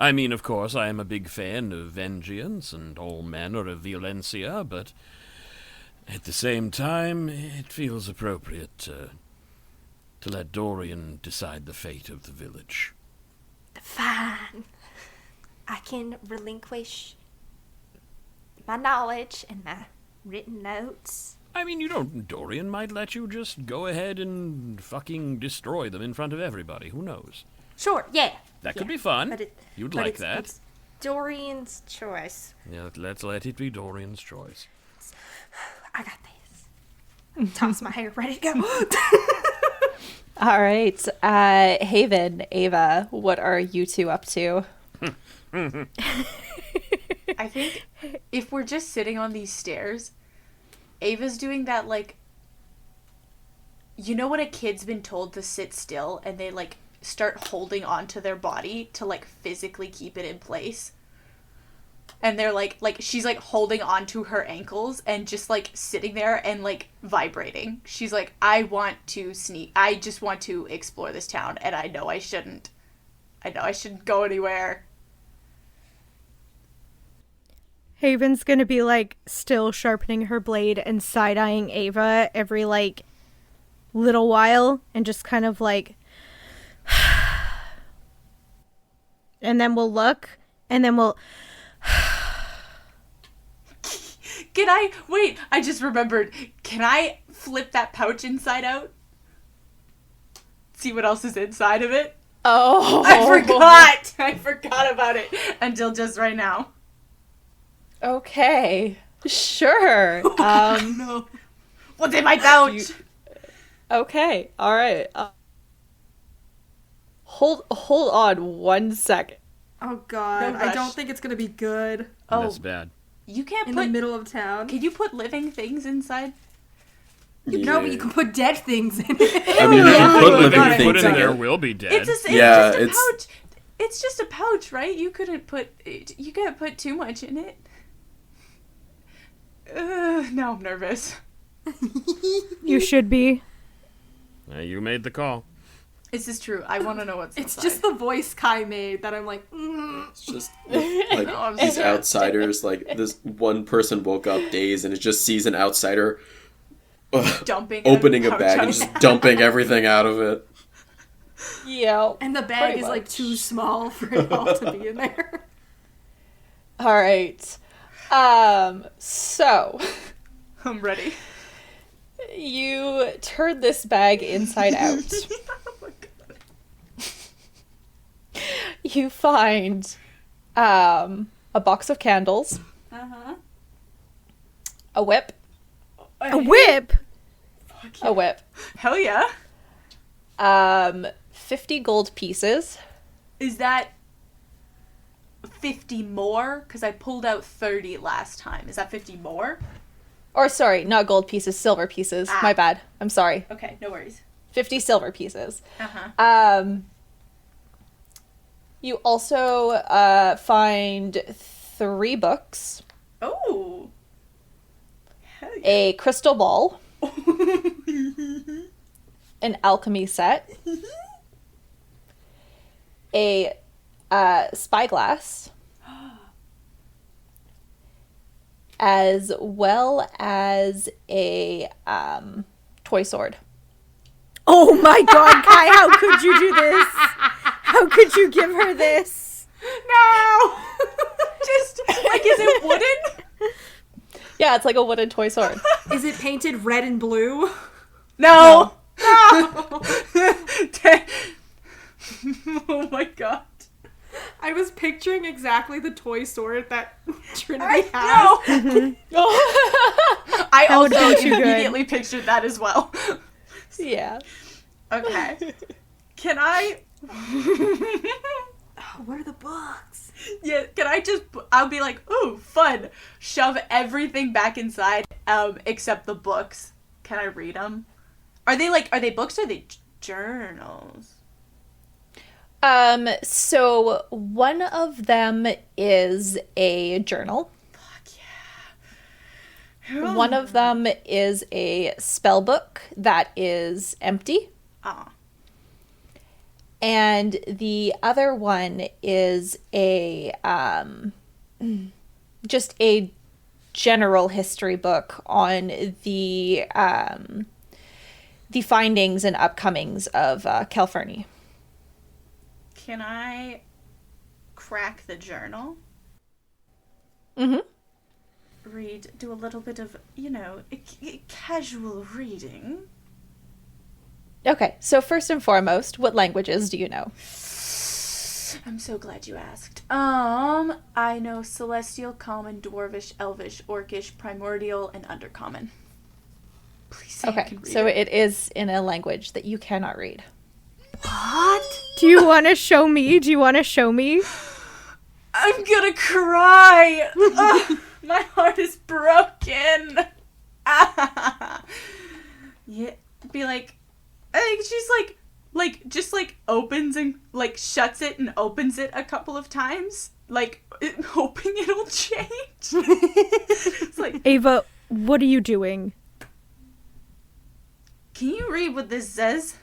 I mean, of course, I am a big fan of vengeance and all manner of violencia, but at the same time, it feels appropriate to let Dorian decide the fate of the village. Fine. I can relinquish my knowledge and my written notes. I mean, Dorian might let you just go ahead and fucking destroy them in front of everybody. Who knows? Sure, yeah. That could yeah. be fun. But You'd but like it's- that. It's Dorian's choice. Yeah, let's let it be Dorian's choice. I got this. Toss my hair, ready to go. All right. Haven, Ava, what are you two up to? I think if we're just sitting on these stairs, Ava's doing that, like, you know when a kid's been told to sit still and they, like, start holding onto their body to, like, physically keep it in place? And they're, like, she's, like, holding onto her ankles and just, like, sitting there and, like, vibrating. She's like, I want to sneak. I just want to explore this town, and I know I shouldn't. I know I shouldn't go anywhere. Haven's gonna be, like, still sharpening her blade and side-eyeing Ava every, like, little while, and just kind of, like... and then we'll look, and then we'll... Can I... Wait, I just remembered. Can I flip that pouch inside out? See what else is inside of it? Oh. I forgot about it until just right now. Okay. Sure. No. What's in my pouch? Okay. All right. Hold on 1 second. Oh, God. No I rush. don't think it's going to be good Oh, That's bad. you can't in put... the middle of town. Can you put living things inside? No, but you can put dead things in it. I mean, you can put Oh, living God, I Put things in in there it. will be dead. It's just Yeah, a it's- pouch. It's just a pouch, right? You can't put too much in it. Now I'm nervous. You should be. You made the call. This is true. I want to know what's It's inside. just the voice Kai made that I'm like, It's just like I'm these scared. outsiders. Like this one person woke up dazed and it just sees an outsider dumping opening a pouch bag out. and just dumping everything out of it. Yeah. and the bag Pretty is like much. too small for it all to be in there. All right. So I'm ready. you turn this bag inside out. Oh my god. You find a box of candles, a whip, A whip? a whip, Hell yeah. 50 gold pieces, Is that 50 more? Because I pulled out 30 last time. Is that 50 more? or sorry, not gold pieces, silver pieces. Ah. My bad. I'm sorry. Okay, no worries. 50 silver pieces. Uh-huh. You also find 3 books, Oh. Hell yeah. a crystal ball, an alchemy set, a spyglass, as well as a toy sword. Oh my god, Kai, how could you do this? How could you give her this? No! Just, like, is it wooden? Yeah, it's like a wooden toy sword. Is it painted red and blue? No! No! Oh my god. I was picturing exactly the toy sword that Trinity I has. know! I would also be too good. immediately pictured that as well. Yeah. Okay. Can I... Oh, what are the books? Yeah, can I just... I'll be like, ooh, fun. Shove everything back inside, except the books. Can I read them? Are they books or are they journals? So one of them is a journal. Fuck yeah. One of them is a spell book that is empty. Ah. And the other one is a just a general history book on the findings and upcomings of Calferny. Can I crack the journal? Mm-hmm. Do a little bit of, casual reading. Okay, so first and foremost, what languages do you know? I'm so glad you asked. I know Celestial, Common, Dwarvish, Elvish, Orcish, Primordial, and Undercommon. Please say I Okay, can read so it. it is in a language that you cannot read. What? Do you want to show me? Do you want to show me? I'm gonna cry! Ugh, my heart is broken! Yeah, be like... I think she's just opens and shuts it and opens it a couple of times, hoping it'll change. It's like, Ava, what are you doing? can you read what this says?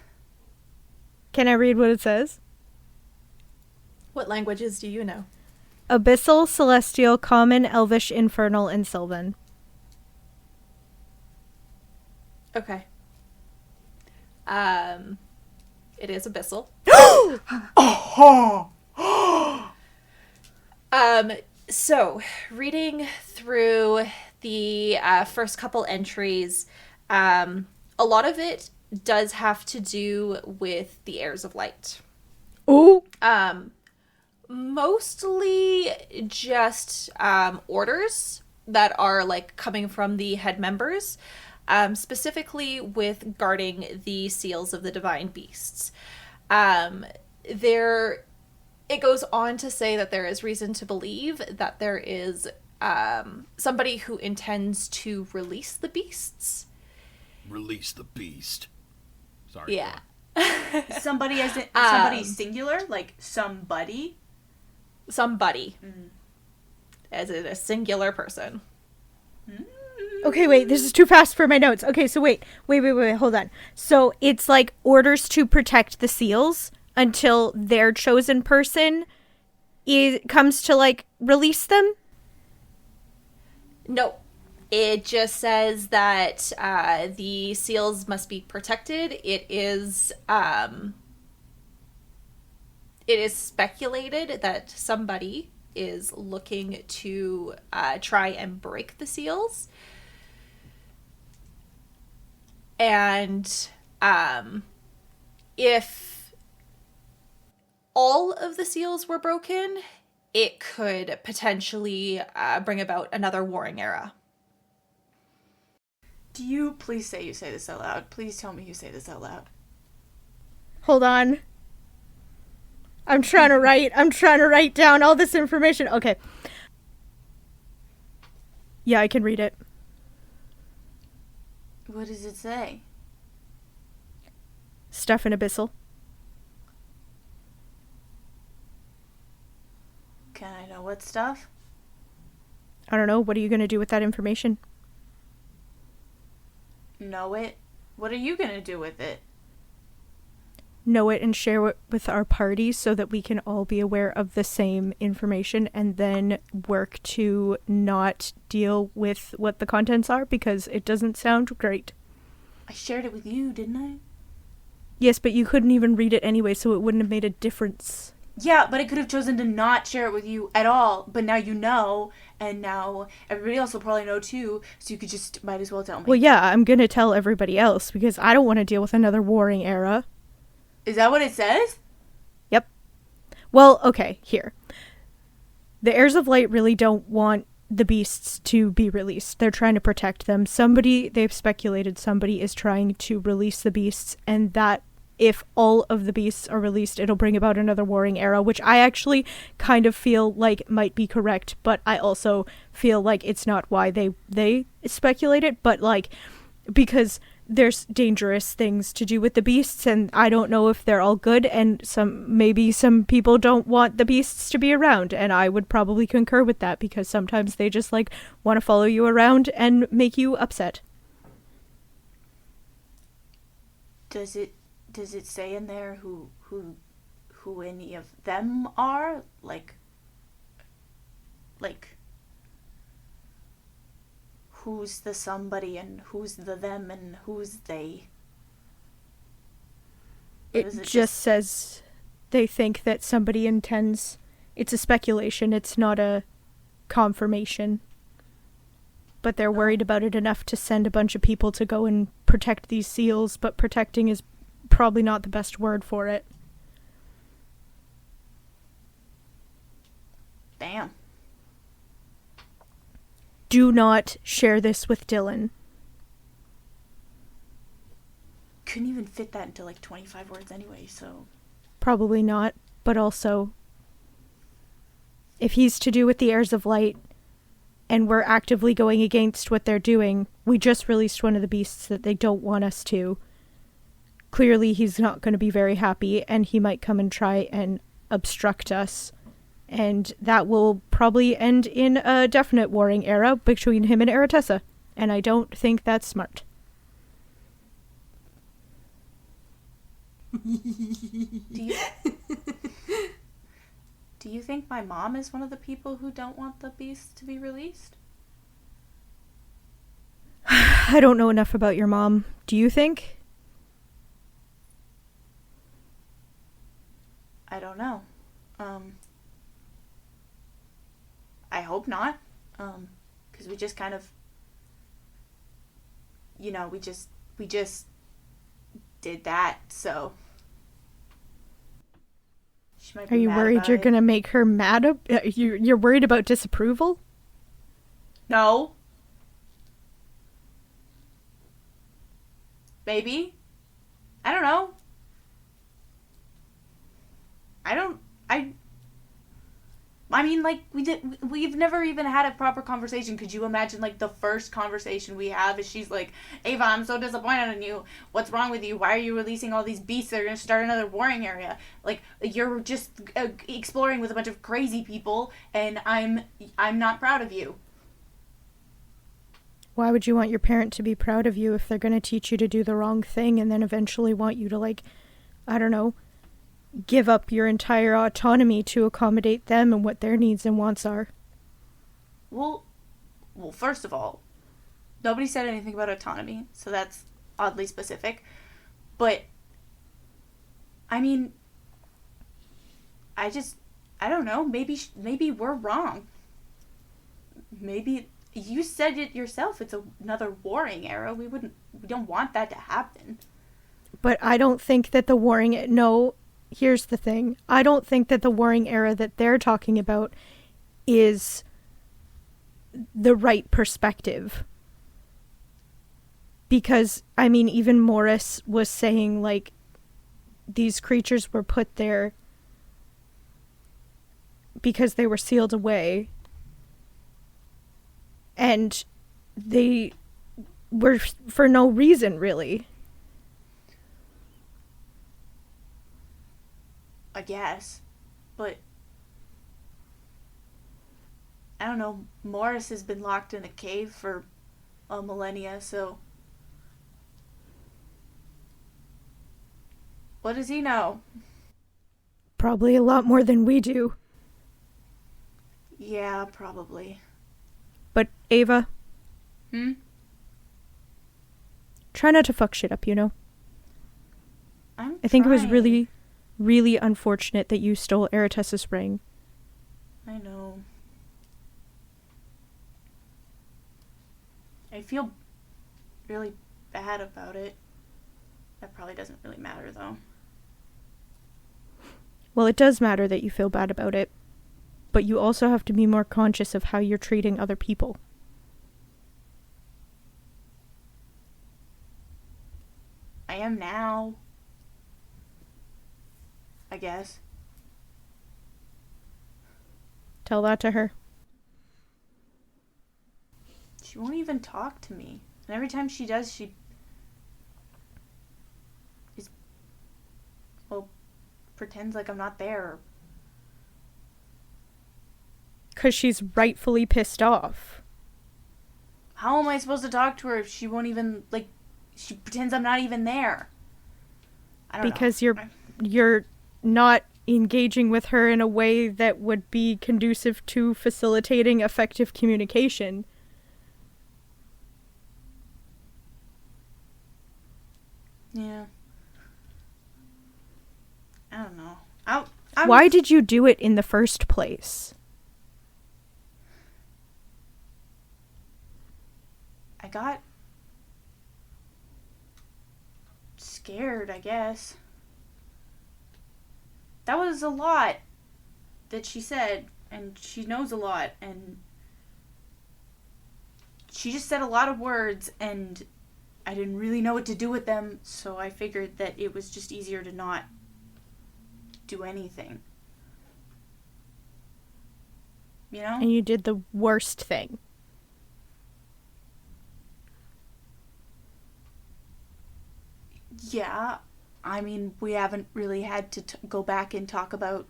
Can I read what it says? What languages do you know? Abyssal, Celestial, Common, Elvish, Infernal, and Sylvan. Okay. It is Abyssal. So reading through the first couple entries, a lot of it does have to do with the heirs of light. Oh, Mostly just orders that are coming from the head members, specifically with guarding the seals of the divine beasts. It goes on to say that there is reason to believe that there is somebody who intends to release the beasts. Release the beast. Sorry. Yeah. Somebody as in, somebody singular? Like somebody? Somebody. As in a singular person. okay, wait, this is too fast for my notes. Okay, so wait, hold on. So it's like orders to protect the seals until their chosen person comes to release them? No. It just says that the seals must be protected. It is speculated that somebody is looking to try and break the seals. And if all of the seals were broken, it could potentially bring about another warring era. Do you please say this out loud? Please tell me you say this out loud. Hold on. I'm trying to write down all this information. Okay. Yeah, I can read it. What does it say? Stuff in Abyssal. Can I know what stuff? I don't know. What are you going to do with that information? Know it? What are you gonna do with it? Know it and share it with our party so that we can all be aware of the same information and then work to not deal with what the contents are, because it doesn't sound great. I shared it with you, didn't I? Yes, but you couldn't even read it anyway, so it wouldn't have made a difference. Yeah, but I could have chosen to not share it with you at all, but now you know, and now everybody else will probably know too, so you could just might as well tell me. Well, yeah, I'm gonna tell everybody else, because I don't want to deal with another warring era. Is that what it says? Yep. Well, okay, here. The Heirs of Light really don't want the beasts to be released. They're trying to protect them. They've speculated somebody is trying to release the beasts, and that if all of the beasts are released, it'll bring about another warring era, which I actually kind of feel like might be correct, but I also feel like it's not why they speculate it, but like, because there's dangerous things to do with the beasts, and I don't know if they're all good, and maybe some people don't want the beasts to be around, and I would probably concur with that, because sometimes they just like want to follow you around and make you upset. Does it say in there who any of them are? Like who's the somebody and who's the them and who's they? It just says they think that somebody intends. It's a speculation, it's not a confirmation. But they're worried about it enough to send a bunch of people to go and protect these seals, but protecting is probably not the best word for it. Damn. Do not share this with Dylan. Couldn't even fit that into like 25 words anyway, so. Probably not, but also, if he's to do with the Heirs of Light, and we're actively going against what they're doing, we just released one of the beasts that they don't want us to. Clearly he's not going to be very happy, and he might come and try and obstruct us. And that will probably end in a definite warring era between him and Eretessa. And I don't think that's smart. Do you think my mom is one of the people who don't want the beasts to be released? I don't know enough about your mom. Do you think? I don't know. I hope not. Because we just kind of, we just did that, so. She might be Are you mad worried about you're it. going to make her mad? You're worried about disapproval? No. Maybe. I don't know. I mean, like, we've never even had a proper conversation. Could you imagine, like, the first conversation we have is she's like, Ava, I'm so disappointed in you. What's wrong with you? Why are you releasing all these beasts that are going to start another warring area? Like, you're just exploring with a bunch of crazy people, and I'm not proud of you. Why would you want your parent to be proud of you if they're going to teach you to do the wrong thing and then eventually want you to, like, I don't know, give up your entire autonomy to accommodate them and what their needs and wants are? Well, first of all, nobody said anything about autonomy, so that's oddly specific. But, I mean, I I don't know. Maybe we're wrong. Maybe you said it yourself. It's another warring era. We don't want that to happen. But I don't think that the warring... No, here's the thing. I don't think that the warring era that they're talking about is the right perspective. Because, I mean, even Morris was saying, like, these creatures were put there because they were sealed away. And they were for no reason, really. I guess. But I don't know. Morris has been locked in a cave for a millennia, so what does he know? Probably a lot more than we do. Yeah, probably. But, Ava... Hmm? Try not to fuck shit up, you know? I think it was trying. really, really unfortunate that you stole Eretess's ring. I know. I feel really bad about it. That probably doesn't really matter, though. Well, it does matter that you feel bad about it. But you also have to be more conscious of how you're treating other people. I am now. I guess. Tell that to her. She won't even talk to me. And every time she does, she is, well, pretends like I'm not there. Because she's rightfully pissed off. How am I supposed to talk to her if she won't even, like, she pretends I'm not even there? I don't know. Because you're not engaging with her in a way that would be conducive to facilitating effective communication. Yeah. I don't know. Why did you do it in the first place? I got scared, I guess. That was a lot that she said, and she knows a lot, and she just said a lot of words, and I didn't really know what to do with them, so I figured that it was just easier to not do anything. You know? And you did the worst thing. Yeah, I mean, we haven't really had to go back and talk about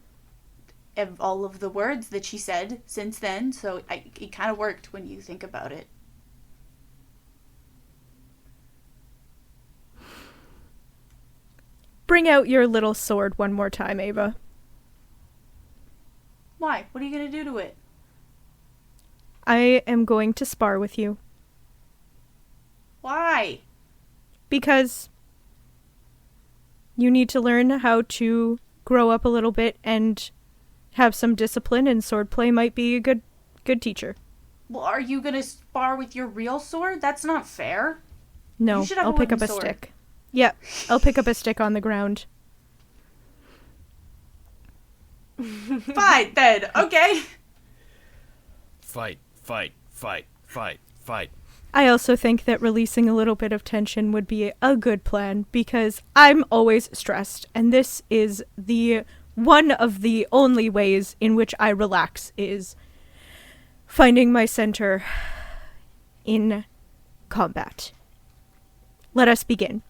all of the words that she said since then, so it kind of worked when you think about it. Bring out your little sword one more time, Ava. Why? What are you going to do to it? I am going to spar with you. Why? Because you need to learn how to grow up a little bit and have some discipline, and swordplay might be a good teacher. Well, are you going to spar with your real sword? That's not fair. No, You should have I'll a pick up wooden a sword. stick. Yeah, I'll pick up a stick on the ground. Fine, then. Okay. Fight, fight, fight, fight, fight. I also think that releasing a little bit of tension would be a good plan, because I'm always stressed, and this is one of the only ways in which I relax is finding my center in combat. Let us begin.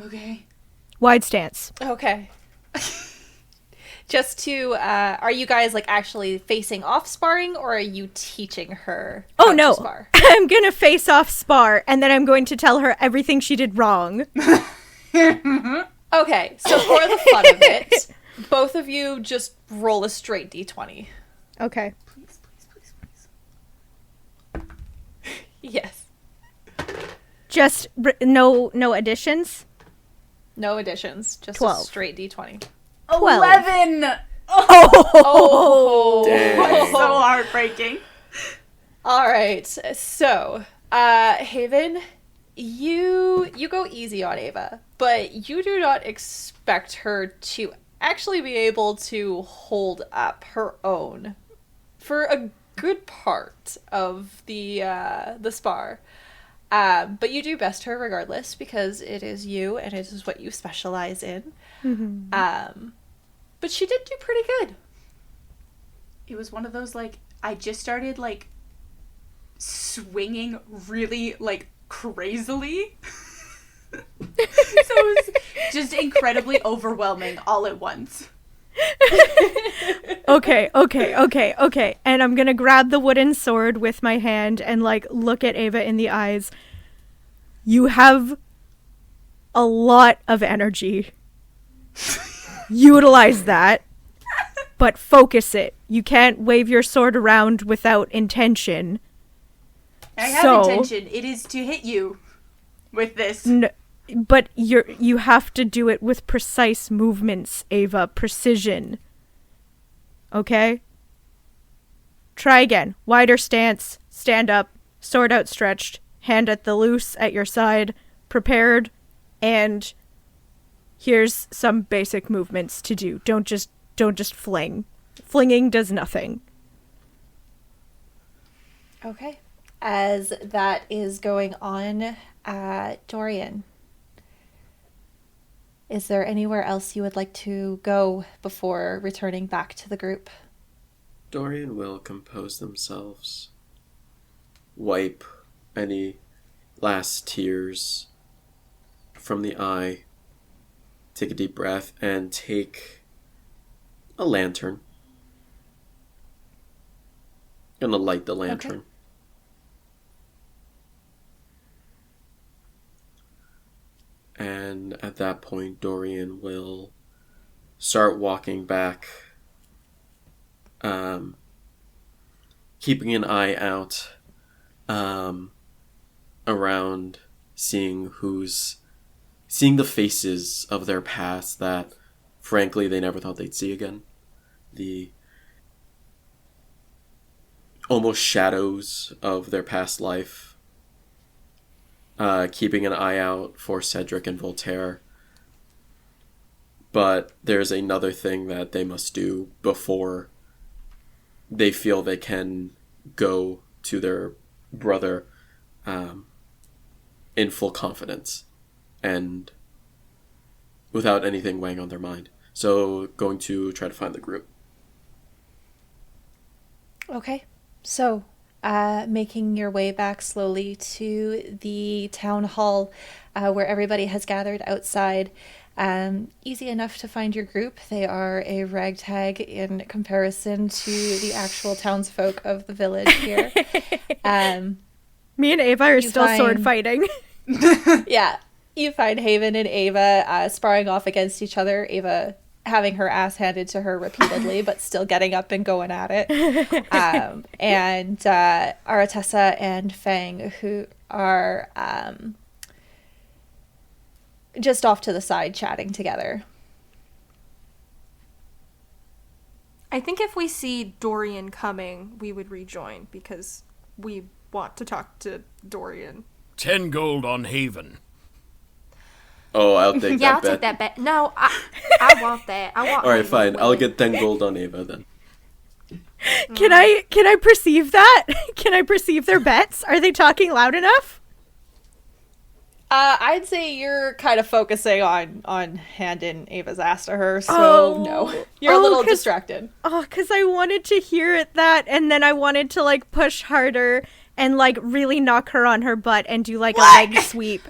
Okay. Wide stance. Okay. Just to, are you guys like actually facing off sparring, or are you teaching her how to spar? I'm gonna face off spar, and then I'm going to tell her everything she did wrong. Okay, so for the fun of it, both of you just roll a straight d20. Okay. Please, please, please, please. Yes. Just no additions? No additions, just 12. a straight d20. 12. 11! Oh. Dang. So heartbreaking. All right. So, Haven, you go easy on Ava, but you do not expect her to actually be able to hold up her own for a good part of the spar. But you do best her regardless because it is you and it is what you specialize in. But she did do pretty good. It was one of those, like, I just started, like, swinging really, like, crazily. So it was just incredibly overwhelming all at once. Okay. And I'm gonna grab the wooden sword with my hand and, like, look at Ava in the eyes. You have a lot of energy. Utilize that, but focus it. You can't wave your sword around without intention. I have intention. It is to hit you with this. But you have to do it with precise movements, Ava. Precision. Okay? Try again. Wider stance. Stand up. Sword outstretched. Hand at the loose at your side. Prepared. And here's some basic movements to do. Don't just fling. Flinging does nothing. Okay. As that is going on, Dorian, is there anywhere else you would like to go before returning back to the group? Dorian will compose themselves, wipe any last tears from the eye, take a deep breath, and take a lantern. Gonna light the lantern. Okay. And at that point, Dorian will start walking back, keeping an eye out around, seeing the faces of their past that, frankly, they never thought they'd see again. The almost shadows of their past life. Keeping an eye out for Cedric and Voltaire. But there's another thing that they must do before they feel they can go to their brother in full confidence and without anything weighing on their mind. So going to try to find the group. Okay. So, making your way back slowly to the town hall where everybody has gathered outside. Easy enough to find your group. They are a ragtag in comparison to the actual townsfolk of the village here. Me and Ava are still sword fighting. Yeah. You find Haven and Ava sparring off against each other. Ava having her ass handed to her repeatedly, but still getting up and going at it. And Aratessa and Fang, who are just off to the side chatting together. I think if we see Dorian coming, we would rejoin because we want to talk to Dorian. 10 gold on Haven. Oh, I'll take Yeah, that I'll bet. take that bet. No, I want that. I want. Alright, Haven's fine. I'll willing. get 10 gold on Ava then. Can I perceive that? Can I perceive their bets? Are they talking loud enough? I'd say you're kind of focusing on handing Ava's ass to her, so no. You're a little distracted. Oh, because I wanted to hear that, and then I wanted to, like, push harder and, like, really knock her on her butt and do, like, a leg sweep.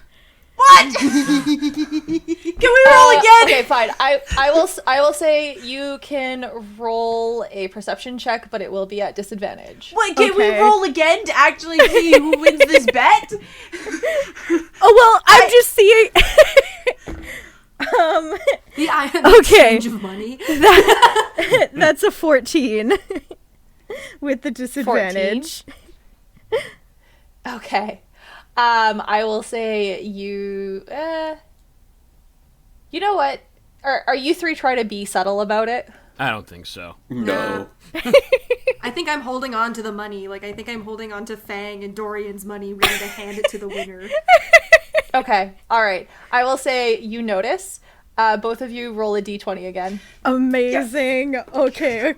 What? Can we roll again? Okay, fine. I will say you can roll a perception check, but it will be at disadvantage. Wait, can we Okay. roll again to actually see who wins this bet? Oh, well, I'm just seeing... The exchange of money. That's a 14 with the disadvantage. 14? Okay. I will say you... you know what? Are you three trying to be subtle about it? I don't think so. No. I think I'm holding on to the money. Like, I think I'm holding on to Fang and Dorian's money, ready to hand it to the winner. Okay, all right. I will say you notice. Both of you roll a d20 again. Amazing. Okay.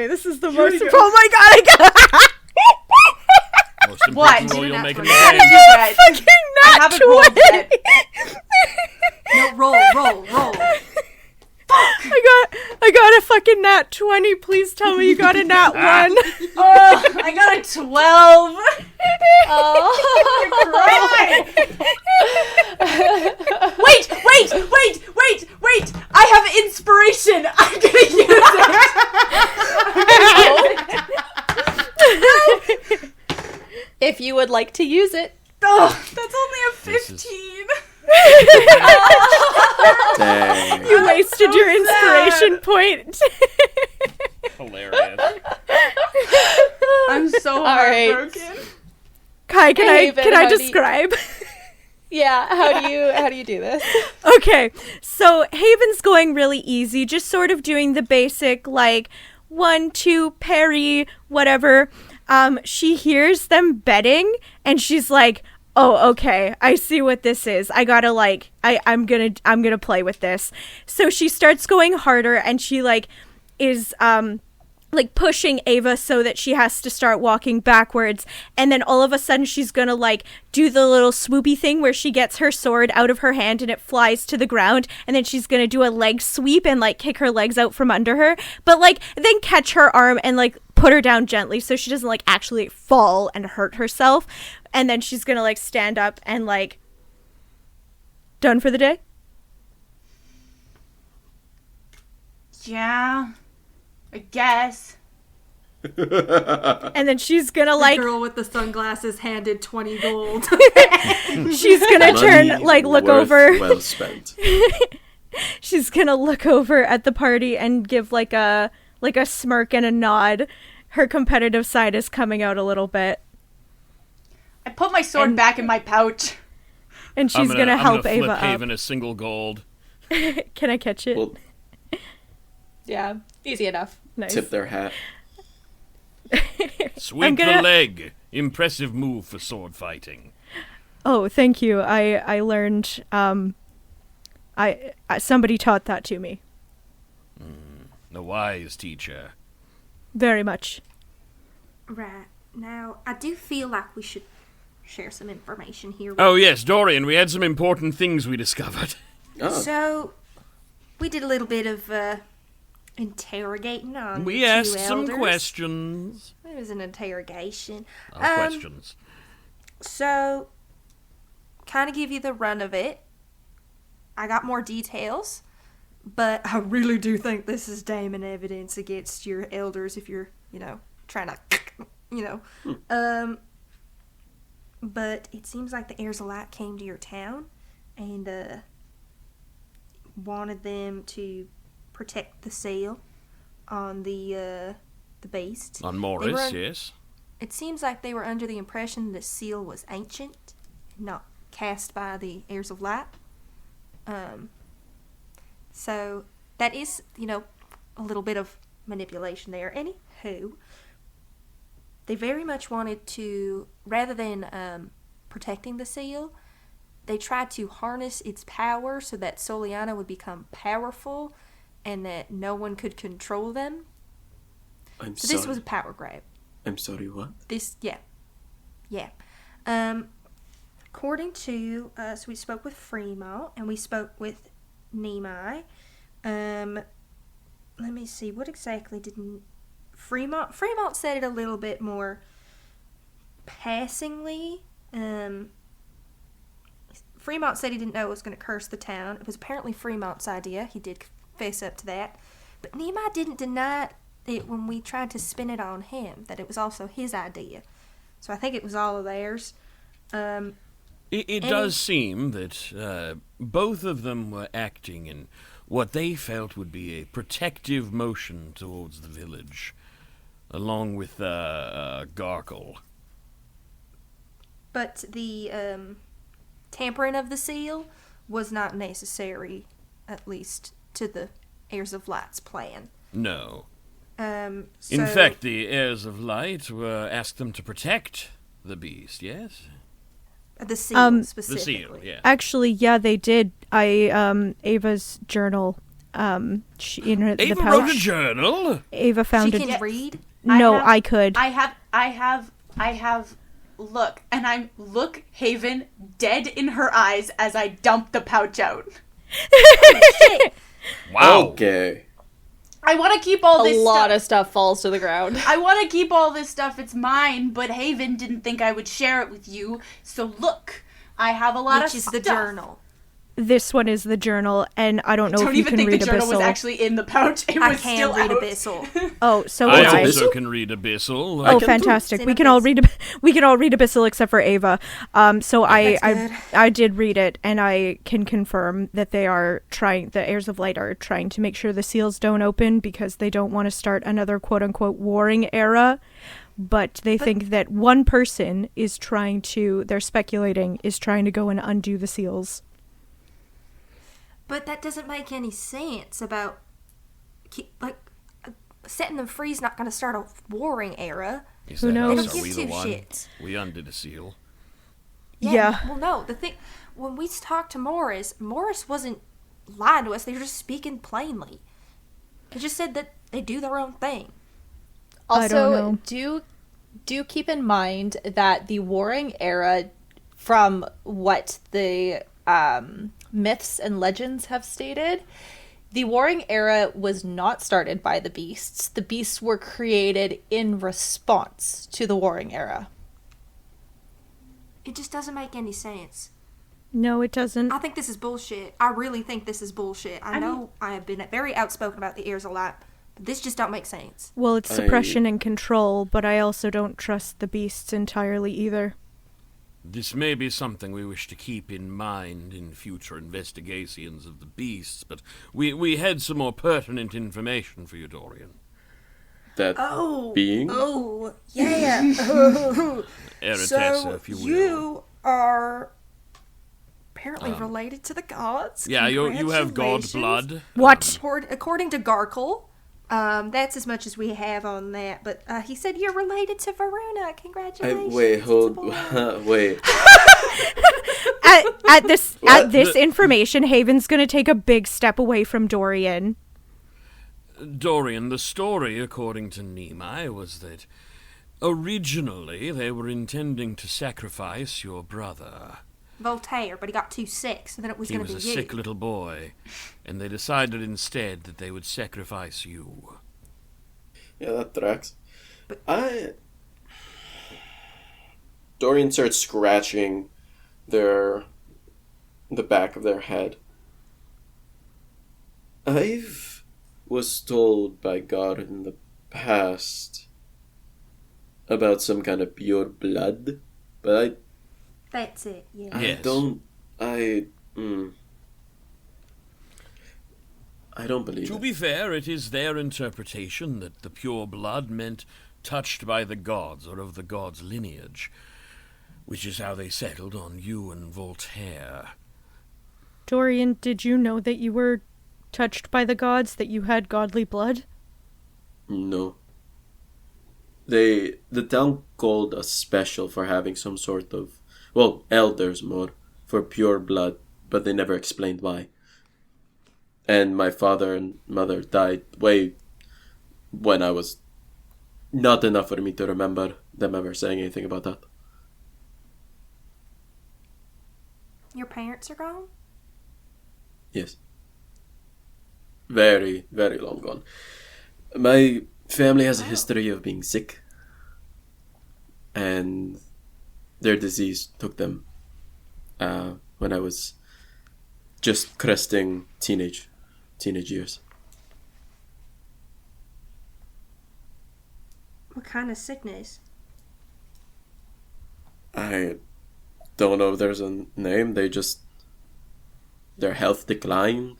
This is the most. Oh my god! I got. Most important role you'll make in the How game. did you get? Fucking I haven't rolled yet. No, roll. I got a fucking nat 20. Please tell me you got a nat 1. Oh, I got a 12. Oh, wait! I have inspiration. I'm gonna use it. If you would like to use it. Oh, that's only a 15. Dang. You wasted your inspiration point. Hilarious. I'm so right. heartbroken. Kai, Hey, can Haven, I how do you- describe? Yeah, how do you do this? Okay, so Haven's going really easy, just sort of doing the basic, like, 1, 2, parry, whatever. She hears them betting, and she's like, oh, okay, I see what this is. I gotta, like, I'm gonna play with this. So she starts going harder, and she, like, is, like, pushing Ava so that she has to start walking backwards, and then all of a sudden she's gonna, like, do the little swoopy thing where she gets her sword out of her hand and it flies to the ground, and then she's gonna do a leg sweep and, like, kick her legs out from under her, but, like, then catch her arm and, like, put her down gently so she doesn't, like, actually fall and hurt herself, and then she's gonna, like, stand up and, like, done for the day? Yeah, I guess. And then she's gonna, The like, girl with the sunglasses handed 20 gold. she's gonna turn, Money like, look worth over. Well spent. She's gonna look over at the party and give like a smirk and a nod. Her competitive side is coming out a little bit, I put my sword back in my pouch. and she's I'm gonna help flip Ava up. Haven a single gold. Can I catch it? We'll Yeah, easy enough. Nice. tip their hat. Sweep gonna- the leg. Impressive move for sword fighting. Oh, thank you. I learned. I somebody taught that to me. The wise teacher. Very much. Right. Now, I do feel like we should share some information here. Oh yes, Dorian, we had some important things we discovered. Oh, So, we did a little bit of interrogating on We the two asked some elders. questions. It was an interrogation. Questions. So, kind of give you the run of it. I got more details, but I really do think this is damning evidence against your elders if you're, trying to, but it seems like the heirs of light came to your town and wanted them to protect the seal on the beast. On They Morris, were- yes. It seems like they were under the impression the seal was ancient, not cast by the heirs of light. So that is, a little bit of manipulation there. Anywho, they very much wanted to, rather than protecting the seal, they tried to harness its power so that Soliana would become powerful and that no one could control them. I'm So sorry. this was a power grab. I'm sorry, what? Yeah. According to, so we spoke with Fremont and we spoke with Nemai. Let me see, what exactly did Fremont said it a little bit more passingly. Fremont said he didn't know it was going to curse the town. It was apparently Fremont's idea. He did face up to that. But Nemai didn't deny it when we tried to spin it on him, that it was also his idea. So I think it was all of theirs. It does seem that both of them were acting in what they felt would be a protective motion towards the village, along with Garkle. But the tampering of the seal was not necessary, at least to the Heirs of Light's plan. No. So, In fact, the heirs of light were asked them to protect the beast, yes? the seal The specifically. seal, yeah. Actually, yeah, they did. Ava's journal. In the Ava pouch. wrote a journal? Ava found She it. can read. No, have- I could. I have, look, and I look Haven dead in her eyes as I dump the pouch out. Wow. Okay. I want to keep all A this lot stuff. of stuff falls to the ground. I want to keep all this stuff, it's mine, but Haven didn't think I would share it with you, so look, I have a lot Which of is stuff. the journal. This one is the journal, and I don't know Don't if you even can think read the journal was Abyssal. actually in the pouch. It I was can still read out. Abyssal. Oh, so I would I. also Abyssal? can read Abyssal. Oh, can fantastic! too. We can all read. We can all read Abyssal except for Ava. So That's I good. I did read it, and I can confirm that they are trying. The heirs of light are trying to make sure the seals don't open because they don't want to start another quote unquote warring era. But they think that one person is trying to. They're speculating is trying to go and undo the seals. But that doesn't make any sense about, setting them free is not going to start a warring era. Is Who that knows? us? They Are don't we give the two one? shits. We undid a seal. Yeah. Well, no. The thing, when we talked to Morris wasn't lying to us. They were just speaking plainly. He just said that they do their own thing. I don't know. Also, do keep in mind that the warring era, from what the myths and legends have stated, the warring era was not started by the beasts. The beasts were created in response to the warring era. It just doesn't make any sense. No, it doesn't. I think this is bullshit. I really think this is bullshit. I know I have been very outspoken about the heirs a lot, but this just don't make sense. Well, it's suppression and control, but I also don't trust the beasts entirely either. This may be something we wish to keep in mind in future investigations of the beasts, but we had some more pertinent information for you, Dorian. That being? Oh, yeah. Eretessa, if you will. are apparently related to the gods. Yeah, you have god Congratulations. blood. What? According to Garkle, that's as much as we have on that. But he said you're related to Varuna. Congratulations. Wait, It's a hold. boy. Wait. At this What? information, Haven's gonna take a big step away from Dorian. Dorian, the story, according to Nimai, was that originally they were intending to sacrifice your brother. Voltaire, but he got too sick, so then it was He going to was be a you. sick little boy, and they decided instead that they would sacrifice you. Yeah, that tracks. Dorian starts scratching the back of their head. I've was told by God in the past about some kind of pure blood, but That's it, yeah. Yes. I don't believe To it. be fair, it is their interpretation that the pure blood meant touched by the gods or of the gods' lineage, which is how they settled on you and Voltaire. Dorian, did you know that you were touched by the gods, that you had godly blood? No. The town called us special for having some sort of, well, elders more, for pure blood, but they never explained why. And my father and mother died way when I was not enough for me to remember them ever saying anything about that. Your parents are gone? Yes. Very, very long gone. My family has a history of being sick, and their disease took them when I was just cresting teenage years. What kind of sickness? I don't know if there's a name. Their health declined.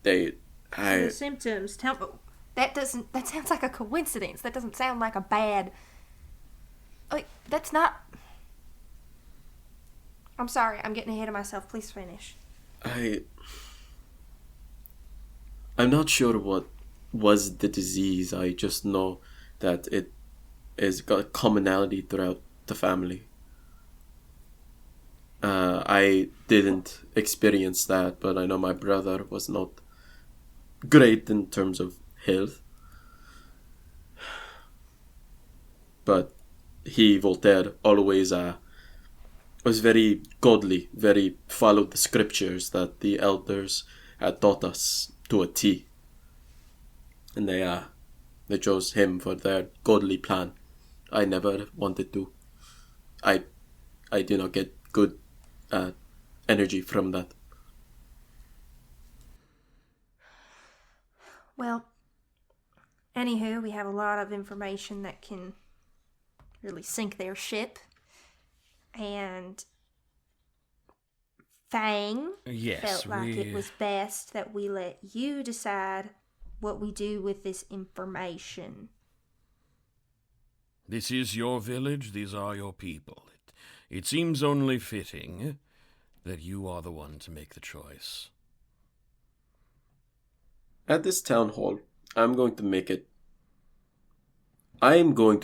The symptoms. That sounds like a coincidence. That doesn't sound like a bad. That's not. I'm sorry. I'm getting ahead of myself. Please finish. I'm not sure what was the disease. I just know that it is got commonality throughout the family. I didn't experience that, but I know my brother was not great in terms of health. But he, Voltaire, always was very godly, very followed the scriptures that the elders had taught us to a T. And they chose him for their godly plan. I never wanted to. I do not get good energy from that. Well, anywho, we have a lot of information that can really sink their ship. And Fang Yes, felt like it was best that we let you decide what we do with this information. This is your village, these are your people. It seems only fitting that you are the one to make the choice. At this town hall, I'm going to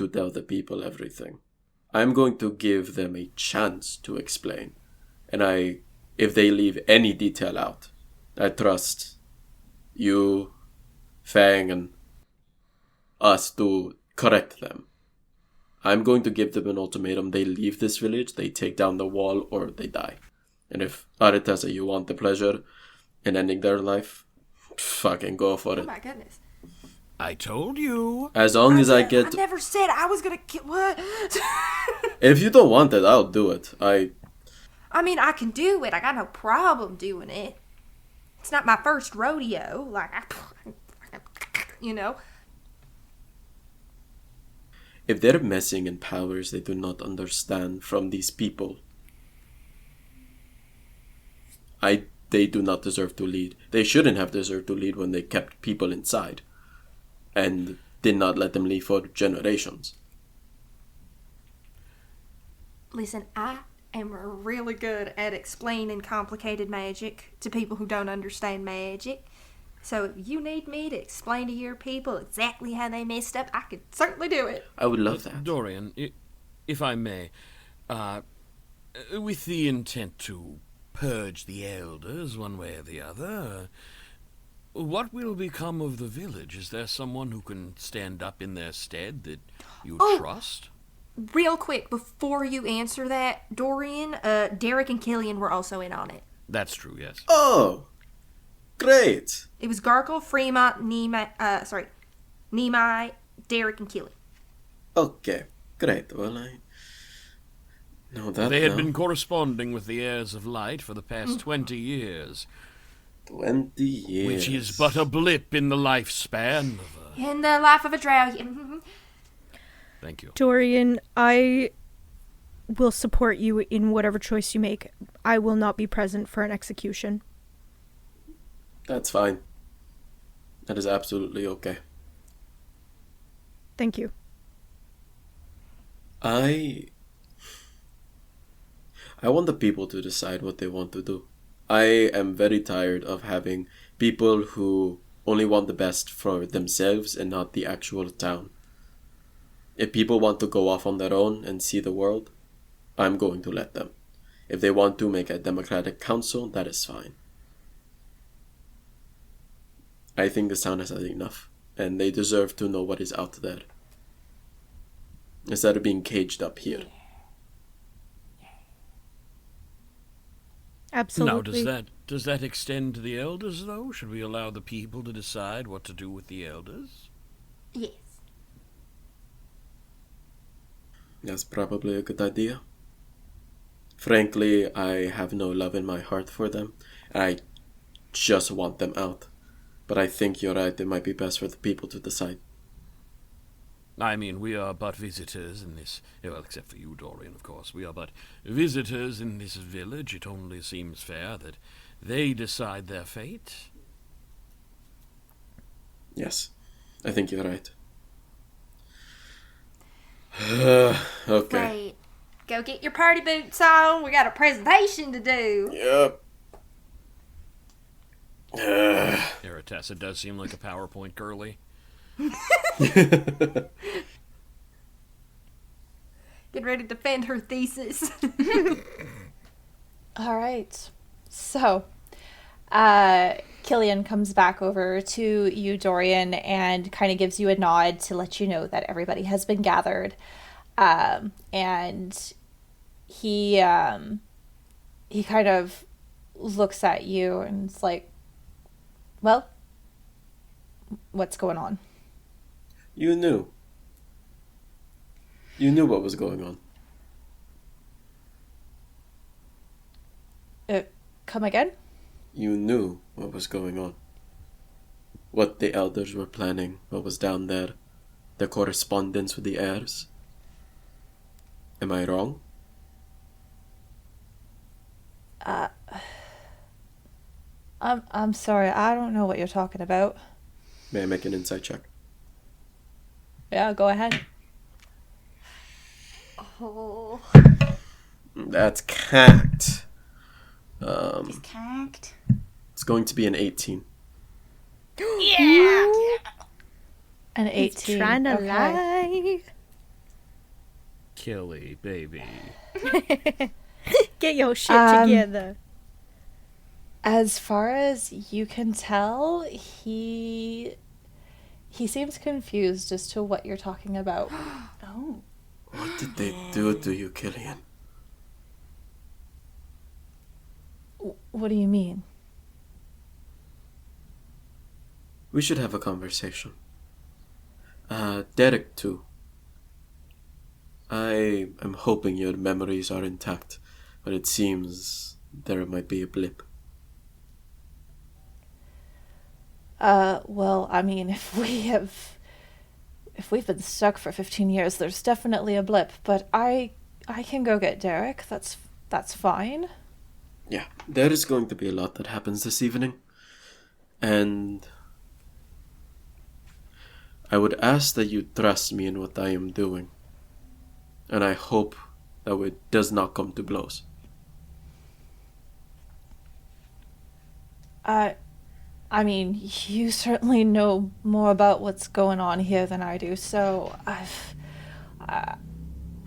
tell the people everything. I'm going to give them a chance to explain. And if they leave any detail out, I trust you, Fang, and us to correct them. I'm going to give them an ultimatum. They leave this village, they take down the wall, or they die. And if, Aretesa, you want the pleasure in ending their life, fucking go for Oh it. my goodness. I told you. As long as I I get... never said I was gonna kill. What? If you don't want it, I'll do it. I mean, I can do it. I got no problem doing it. It's not my first rodeo. Like, you know. If they're messing in powers they do not understand from these people, they do not deserve to lead. They shouldn't have deserved to lead when they kept people inside and did not let them leave for generations. Listen, I am really good at explaining complicated magic to people who don't understand magic. So if you need me to explain to your people exactly how they messed up, I could certainly do it. I would love that. Dorian, if I may, with the intent to purge the elders one way or the other, what will become of the village? Is there someone who can stand up in their stead that you trust? Real quick, before you answer that, Dorian, Derek and Killian were also in on it. That's true, yes. Oh, great. It was Gargle, Fremont, Nemai, Derek, and Killian. Okay, great. Well, I know that They had now. been corresponding with the heirs of light for the past 20 years. 20 years. Which is but a blip in the lifespan of a... In the life of a dragon. Thank you. Dorian, I will support you in whatever choice you make. I will not be present for an execution. That's fine. That is absolutely okay. Thank you. I want the people to decide what they want to do. I am very tired of having people who only want the best for themselves and not the actual town. If people want to go off on their own and see the world, I'm going to let them. If they want to make a democratic council, that is fine. I think this town has had enough, and they deserve to know what is out there, instead of being caged up here. Absolutely. Now, does that extend to the elders, though? Should we allow the people to decide what to do with the elders? Yes. That's probably a good idea. Frankly, I have no love in my heart for them. I just want them out. But I think you're right, it might be best for the people to decide. I mean, we are but visitors in this... Well, except for you, Dorian, of course. We are but visitors in this village. It only seems fair that they decide their fate. Yes, I think you're right. Okay. Right. Go get your party boots on. We got a presentation to do. Yep. Eritessa does seem like a PowerPoint girly. Get ready to defend her thesis. All right. So, Killian comes back over to you, Dorian, and kind of gives you a nod to let you know that everybody has been gathered. And he kind of looks at you and is like, well, what's going on? You knew. You knew what was going on. Come again? You knew what was going on. What the elders were planning, what was down there, the correspondence with the heirs. Am I wrong? I'm sorry, I don't know what you're talking about. May I make an insight check? Yeah, go ahead. Oh. That's cacked. He's cacked. It's going to be an 18. An 18. He's trying to lie. Killy, baby. Get your shit together. As far as you can tell, he seems confused as to what you're talking about. Oh. What did they do to you, Killian? What do you mean? We should have a conversation. Derek, too. I am hoping your memories are intact, but it seems there might be a blip. Well, I mean, if we've been stuck for 15 years, there's definitely a blip, but I can go get Derek. That's fine. Yeah, there is going to be a lot that happens this evening. And I would ask that you trust me in what I am doing. And I hope that it does not come to blows. I mean, you certainly know more about what's going on here than I do, so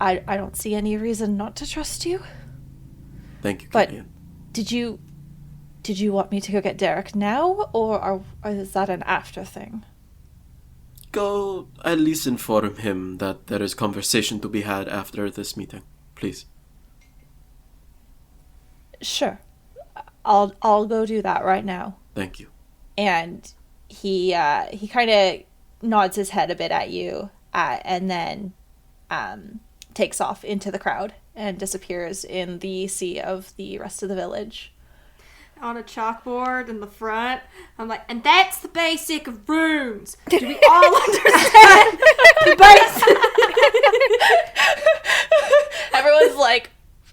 I don't see any reason not to trust you. Thank you, But Killian. did you want me to go get Derek now, or is that an after thing? Go at least inform him that there is conversation to be had after this meeting, please. Sure. I'll go do that right now. Thank you. And he kind of nods his head a bit at you, and then takes off into the crowd and disappears in the sea of the rest of the village. On a chalkboard in the front, I'm like, and that's the basic of runes. Do we all understand the basic? Everyone's like,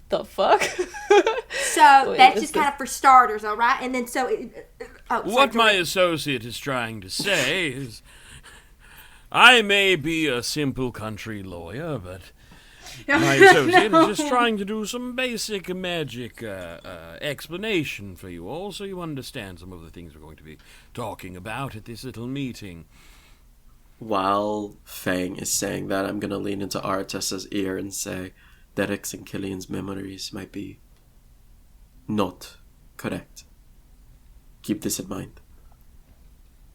the fuck? So Wait, that's this just kind of for starters, all right? And then so... What my associate is trying to say is, I may be a simple country lawyer, but my associate is just trying to do some basic magic explanation for you all, so you understand some of the things we're going to be talking about at this little meeting. While Fang is saying that, I'm going to lean into Artessa's ear and say, Derek's and Killian's memories might be not correct. Keep this in mind.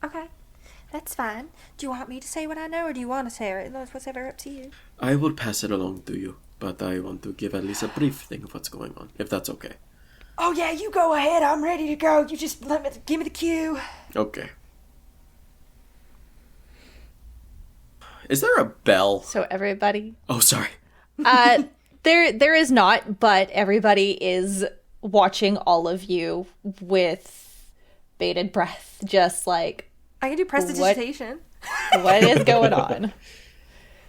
Okay, that's fine. Do you want me to say what I know, or do you want to say it? It's whatever, up to you. I will pass it along to you, but I want to give at least a brief thing of what's going on, if that's okay. Oh yeah, you go ahead. I'm ready to go. You just give me the cue. Okay. Is there a bell? So everybody... Oh, sorry. There is not, but everybody is watching all of you with bated breath, just like, I can do prestidigitation. what is going on?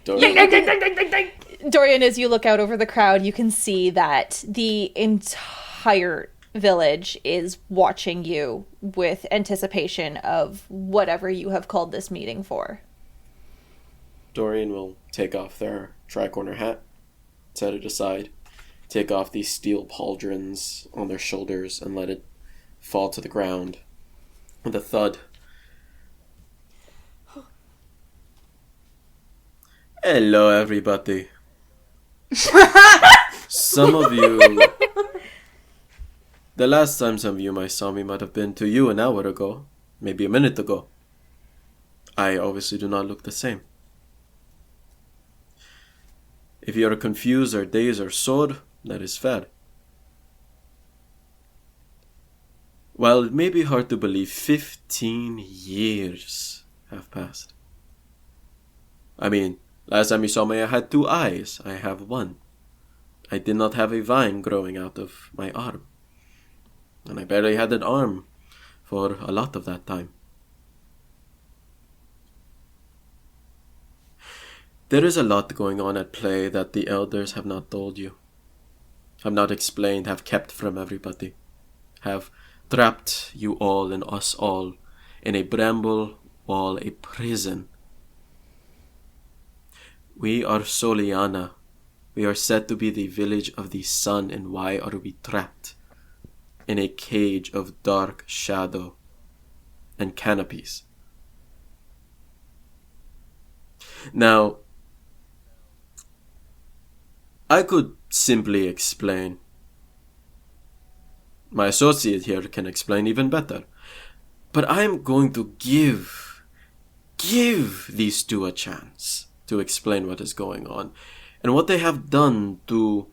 Dorian, as you look out over the crowd, you can see that the entire village is watching you with anticipation of whatever you have called this meeting for. Dorian will take off their tricorner hat, set it aside, take off these steel pauldrons on their shoulders and let it fall to the ground. with a thud. Hello, everybody. Some of you... The last time some of you might saw me might have been to you an hour ago, maybe a minute ago. I obviously do not look the same. If you are confused or dazed or sore, that is fair. While it may be hard to believe, 15 years have passed. I mean, last time you saw me I had 2 eyes. I have 1. I did not have a vine growing out of my arm. And I barely had an arm for a lot of that time. There is a lot going on at play that the elders have not told you, have not explained, have kept from everybody, have trapped you all and us all in a bramble wall, a prison. We are Soliana. We are said to be the village of the sun, and why are we trapped in a cage of dark shadow and canopies? Now, I could simply explain. My associate here can explain even better. But I am going to give these 2 a chance to explain what is going on and what they have done to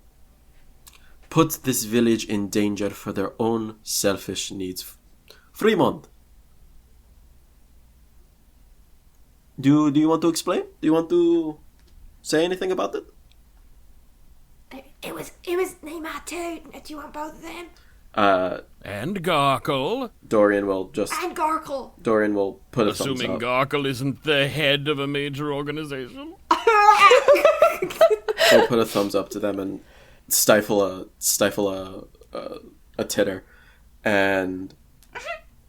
put this village in danger for their own selfish needs. Fremont, do you want to explain? Do you want to say anything about it? It was Nima too. Do you want both of them? And Garkle. Dorian will just... And Garkle. Dorian will put a thumbs Assuming up. Garkle isn't the head of a major organization. He'll put a thumbs up to them and stifle a titter, and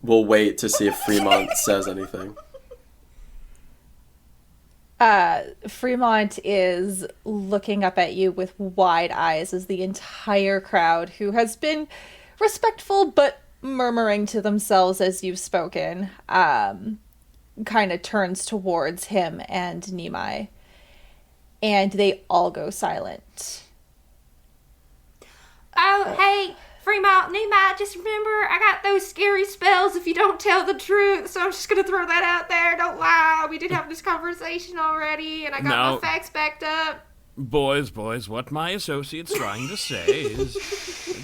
we'll wait to see if Fremont says anything. Fremont is looking up at you with wide eyes as the entire crowd, who has been respectful but murmuring to themselves as you've spoken, kind of turns towards him and Nimai. And they all go silent. Oh, hey, Fremont, Nima, just remember, I got those scary spells if you don't tell the truth, so I'm just gonna throw that out there. Don't lie, we did have this conversation already, and I got my facts backed up. Boys, what my associate's trying to say is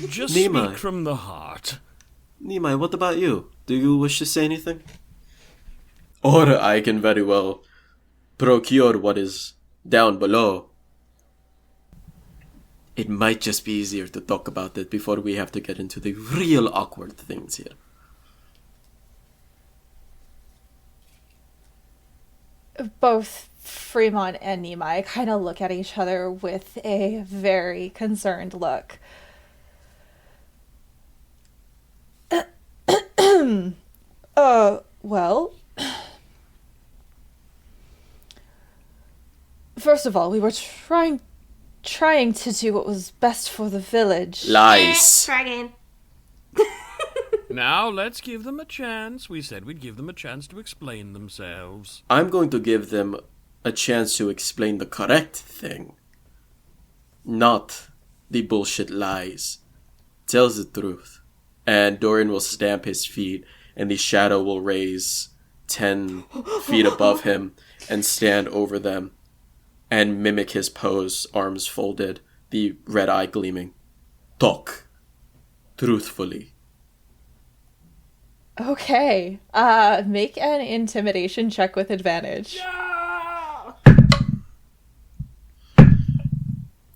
just Nimai. speak from the heart. Nimai, what about you? Do you wish to say anything? Or I can very well procure what is down below. It might just be easier to talk about it before we have to get into the real awkward things here. Both Fremont and Nimai kind of look at each other with a very concerned look. Well, first of all, we were trying to do what was best for the village. Lies. Try again. Now, let's give them a chance. We said we'd give them a chance to explain themselves. I'm going to give them a chance to explain the correct thing. Not the bullshit lies. Tells the truth. And Dorian will stamp his feet, and the shadow will raise 10 feet above him and stand over them and mimic his pose, arms folded, the red eye gleaming. Talk. Truthfully. Okay. Make an intimidation check with advantage.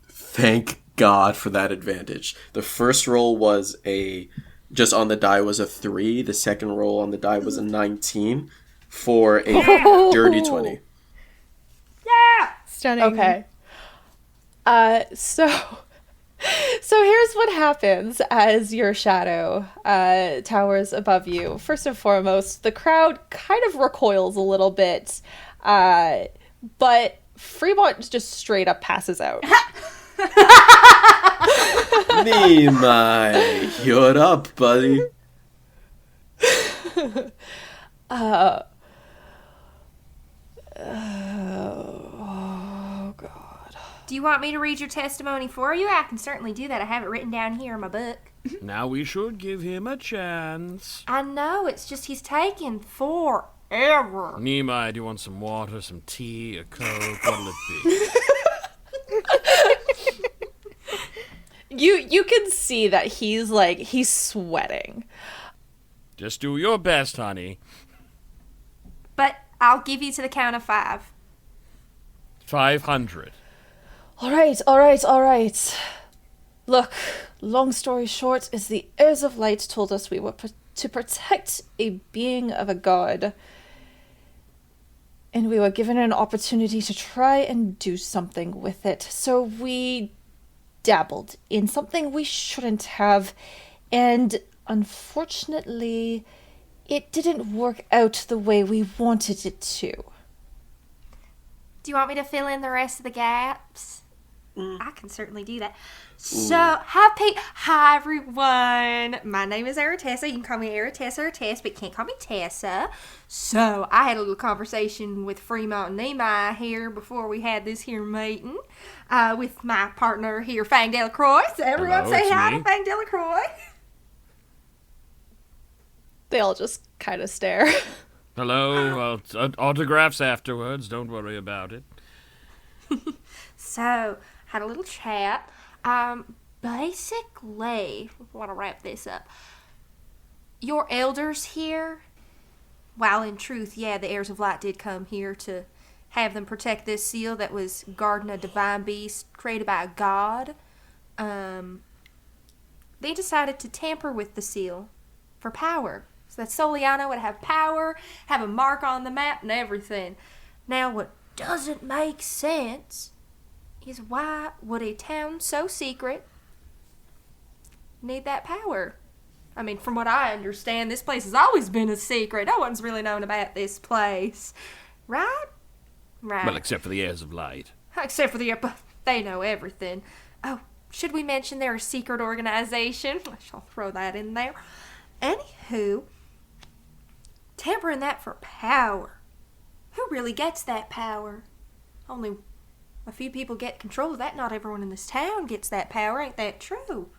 Thank God for that advantage. The first roll was just on the die was a 3. The second roll on the die was a 19 for a dirty 20. Stunning. Okay. So here's what happens as your shadow towers above you. First and foremost, the crowd kind of recoils a little bit, but Fremont just straight up passes out. Nimai, you're up, buddy. Oh, God. Do you want me to read your testimony for you? I can certainly do that. I have it written down here in my book. Now we should give him a chance. I know, it's just he's taking forever. Nehemiah, do you want some water, some tea, a Coke? What'll it be? You can see that he's sweating. Just do your best, honey. But I'll give you to the count of 5. 500. All right. Look, long story short is the heirs of light told us we were to protect a being of a god. And we were given an opportunity to try and do something with it. So we dabbled in something we shouldn't have. And unfortunately, it didn't work out the way we wanted it to. Do you want me to fill in the rest of the gaps? I can certainly do that. So, hi everyone. My name is Aratessa. You can call me Aratessa or Tess, but you can't call me Tessa. So, I had a little conversation with Fremont and Nehemiah here before we had this here meeting with my partner here, Fang Delacroix. So, everyone Hello, say it's hi me. to Fang Delacroix. They all just kind of stare. Hello, autographs afterwards. Don't worry about it. So, had a little chat. Basically, I want to wrap this up. Your elders here, while in truth, yeah, the heirs of light did come here to have them protect this seal that was guarding a divine beast created by a god. They decided to tamper with the seal for power. So that Soliana would have power, have a mark on the map and everything. Now, what doesn't make sense is why would a town so secret need that power? I mean, from what I understand, this place has always been a secret. No one's really known about this place. Right? Right. Well, except for the heirs of light. Except for they know everything. Oh, should we mention they're a secret organization? I shall throw that in there. Anywho, tampering that for power. Who really gets that power? Only a few people get control of that. Not everyone in this town gets that power. Ain't that true?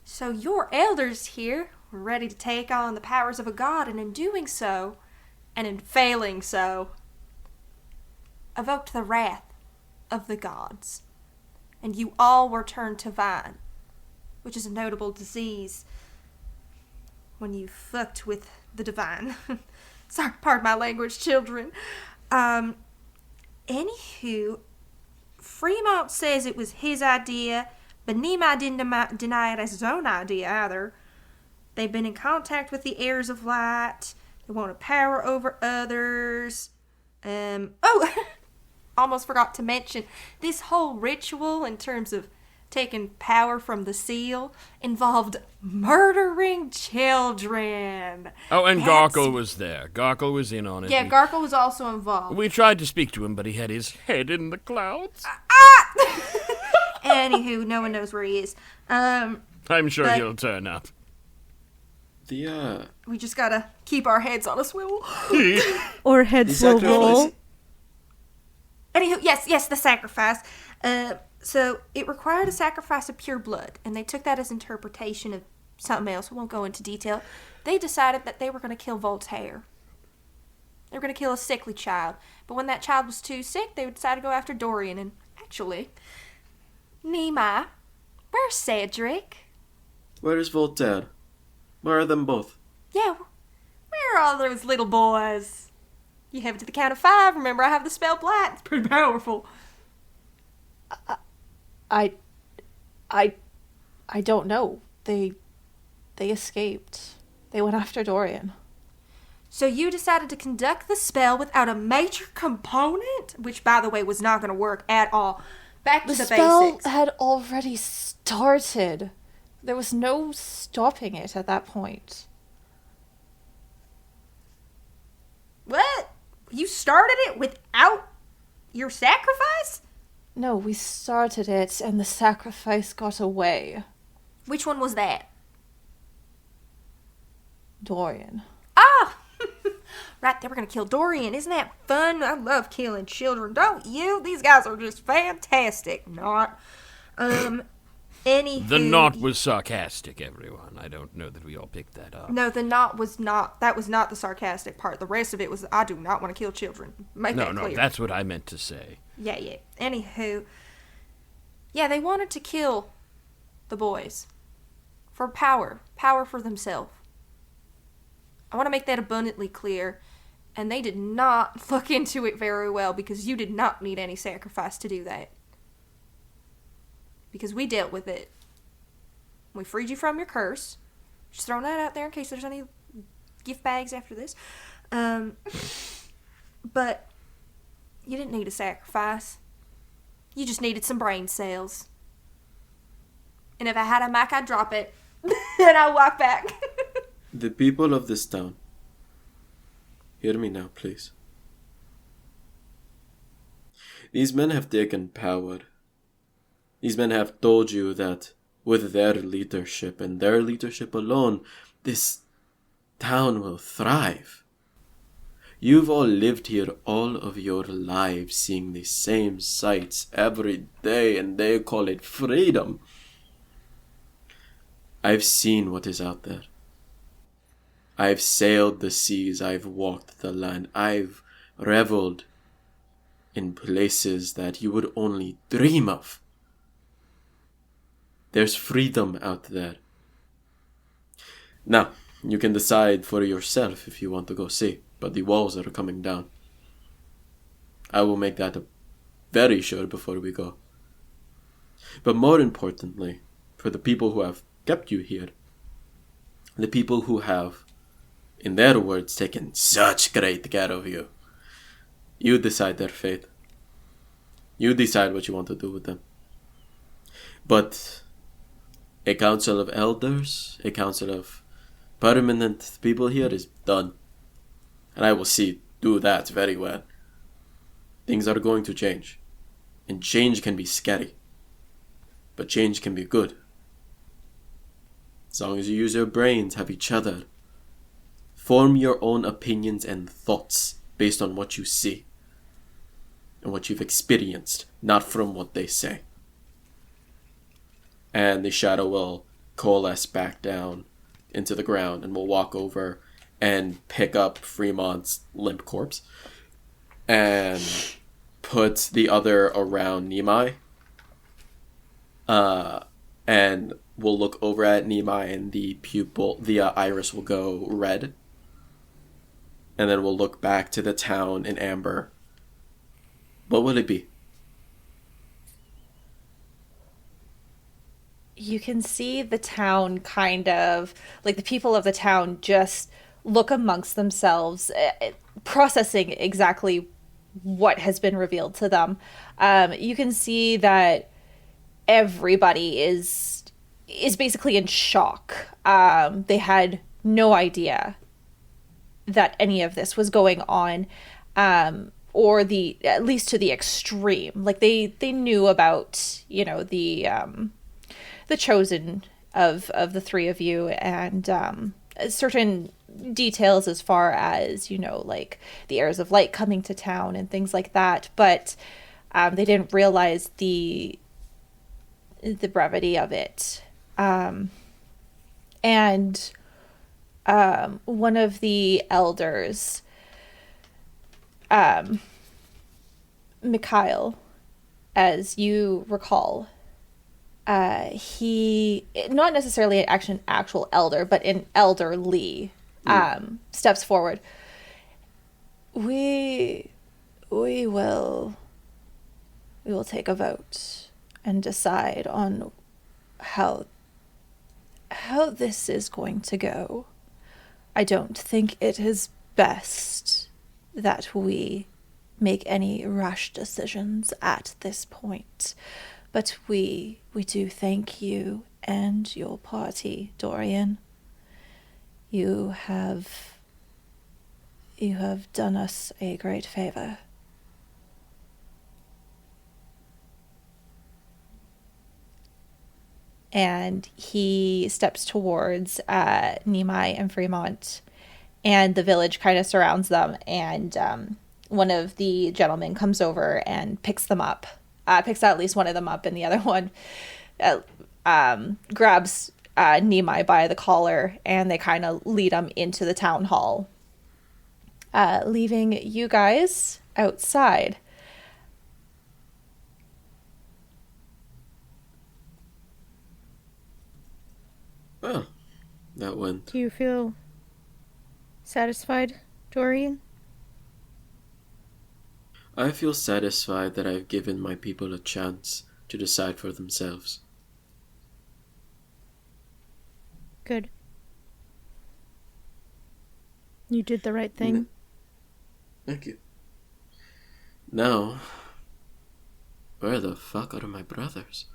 So your elders here were ready to take on the powers of a god, and in doing so, and in failing so, evoked the wrath of the gods. And you all were turned to vine, which is a notable disease when you fucked with the divine. Sorry, pardon my language, children. Anywho, Fremont says it was his idea, but Nehemiah didn't deny it as his own idea either. They've been in contact with the heirs of light. They wanted power over others. Almost forgot to mention, this whole ritual in terms of taking power from the seal involved murdering children. Oh, and That's- Garkle was there. Garkle was in on it. Yeah, Garkle was also involved. We tried to speak to him, but he had his head in the clouds. Anywho, no one knows where he is. I'm sure but- he'll turn up. We just gotta keep our heads on a swivel. Or heads will roll. Anywho, yes, the sacrifice. So it required a sacrifice of pure blood, and they took that as interpretation of something else. We won't go into detail. They decided that they were going to kill Voltaire. They were going to kill a sickly child. But when that child was too sick, they would decide to go after Dorian. And actually, Nehemiah, where's Cedric? Where is Voltaire? Where are them both? Yeah, where are all those little boys? You have it to the count of 5. Remember, I have the spell Blight. It's pretty powerful. I don't know. They escaped. They went after Dorian. So you decided to conduct the spell without a major component? Which, by the way, was not going to work at all. Back to The the spell basics. had already started. There was no stopping it at that point. What? You started it without your sacrifice? No, we started it and the sacrifice got away. Which one was that? Dorian. Right, they were gonna kill Dorian. Isn't that fun? I love killing children, don't you? These guys are just fantastic. Not. Anywho. The knot was sarcastic, everyone. I don't know that we all picked that up. No, the knot was not. That was not the sarcastic part. The rest of it was, I do not want to kill children. Make that clear. No, that's what I meant to say. Yeah. Anywho. Yeah, they wanted to kill the boys. For power. Power for themselves. I want to make that abundantly clear. And they did not look into it very well because you did not need any sacrifice to do that. Because we dealt with it. We freed you from your curse. Just throwing that out there in case there's any gift bags after this. But you didn't need a sacrifice. You just needed some brain cells. And if I had a mic, I'd drop it. And I'd walk back. The people of this town, hear me now, please. These men have taken power. These men have told you that with their leadership and their leadership alone, this town will thrive. You've all lived here all of your lives seeing the same sights every day and they call it freedom. I've seen what is out there. I've sailed the seas, I've walked the land, I've reveled in places that you would only dream of. There's freedom out there. Now, you can decide for yourself if you want to go see, but the walls are coming down. I will make that very sure before we go. But more importantly, for the people who have kept you here, the people who have, in their words, taken such great care of you, you decide their fate. You decide what you want to do with them. But a council of elders, a council of permanent people here is done. And I will do that very well. Things are going to change. And change can be scary. But change can be good. As long as you use your brains, have each other. Form your own opinions and thoughts based on what you see. And what you've experienced, not from what they say. And the shadow will coalesce back down into the ground and will walk over and pick up Fremont's limp corpse and put the other around Nimai. And will look over at Nimai and the iris will go red. And then we'll look back to the town in amber. What will it be? You can see the town kind of, like the people of the town just look amongst themselves, processing exactly what has been revealed to them. You can see that everybody is basically in shock. They had no idea that any of this was going on, or at least to the extreme. Like they knew about, the chosen of the three of you, and certain details as far as, like the heirs of light coming to town and things like that, but they didn't realize the brevity of it. And one of the elders, Mikhail, as you recall, he, not necessarily an actual elder, but an elderly, steps forward. We will take a vote and decide on how this is going to go. I don't think it is best that we make any rash decisions at this point. But we do thank you and your party, Dorian. You have done us a great favor. And he steps towards Nimai and Fremont and the village kind of surrounds them, and one of the gentlemen comes over and picks them up, picks out at least one of them up, and the other one grabs Nimai by the collar, and they kind of lead him into the town hall, leaving you guys outside. Well, that went. Do you feel satisfied, Dorian? I feel satisfied that I've given my people a chance to decide for themselves. Good. You did the right thing. Thank you. Now, where the fuck are my brothers?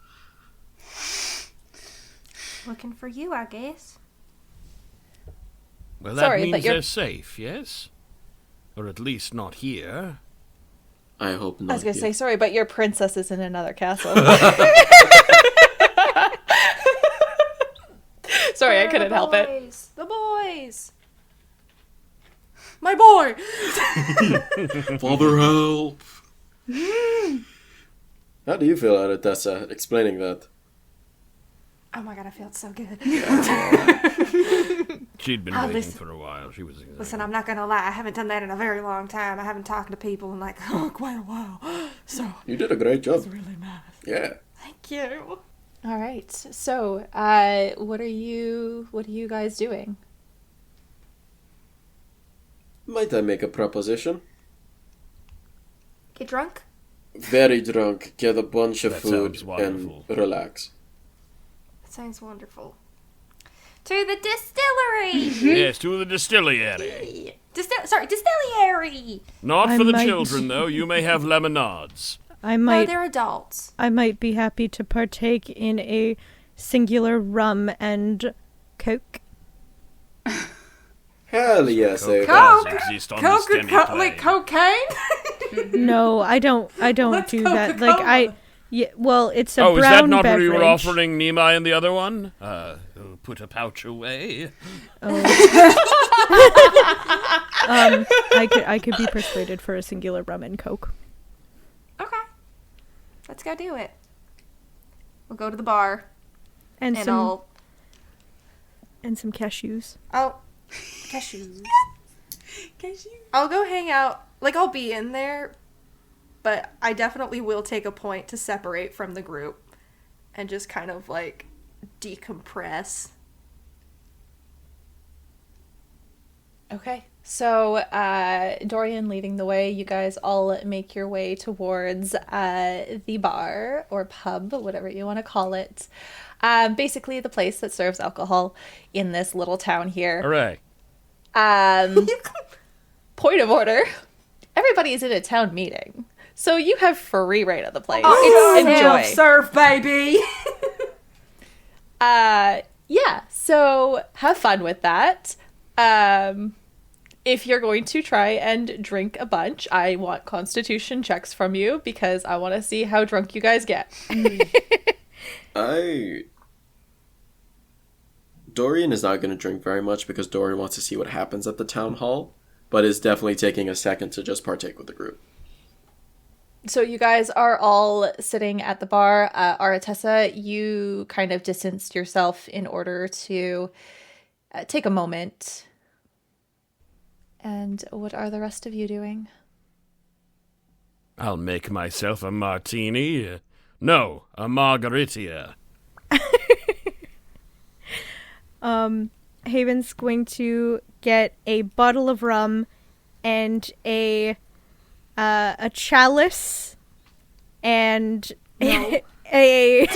Looking for you, I guess. Well, that Sorry, means but you're- they're safe, yes? Or at least not here. I hope not. I was going to here. say, sorry, but your princess is in another castle. Sorry, I couldn't help it. The boys. My boy. Father, help! How do you feel, Aratessa, explaining that? Oh my god, I felt so good. She'd been Oh, waiting listen. for a while. She was. Listen, I'm not gonna lie. I haven't done that in a very long time. I haven't talked to people in like quite a while. So You did a great job. it's really nice. Yeah. Thank you. All right. So, what are you guys doing? Might I make a proposition? Get drunk? Very drunk, get a bunch of That food, sounds and wonderful. relax. That sounds wonderful. To the distillery! Yes, to the distillery. Distillery! Not I for the might- children, though. You may have lemonades. I No, might they're adults. I might be happy to partake in a singular rum and coke. Hell yes, Coke Ava. does exist on this demi like plane. cocaine? No, I don't What's do that. Like Coca-Cola? well, it's a Oh, is brown that not beverage. what you were offering Nimai and the other one? Put a pouch away. I could be persuaded for a singular rum and coke. Okay. Let's go do it. We'll go to the bar. And And some cashews. Cashews. I'll go hang out. Like, I'll be in there, but I definitely will take a point to separate from the group and just kind of, like, decompress. Okay. So, Dorian leading the way, you guys all make your way towards the bar or pub, whatever you want to call it. Basically, the place that serves alcohol in this little town here. Hooray. Point of order. Everybody is in a town meeting. So you have free reign of the place. It's Enjoy. self-serve, baby! Yeah, so have fun with that. If you're going to try and drink a bunch, I want constitution checks from you because I want to see how drunk you guys get. Dorian is not going to drink very much because Dorian wants to see what happens at the town hall, but is definitely taking a second to just partake with the group. So you guys are all sitting at the bar. Aratessa, you kind of distanced yourself in order to take a moment. And what are the rest of you doing? I'll make myself a martini. No, a margarita. Haven's going to get a bottle of rum and a chalice and No. a No!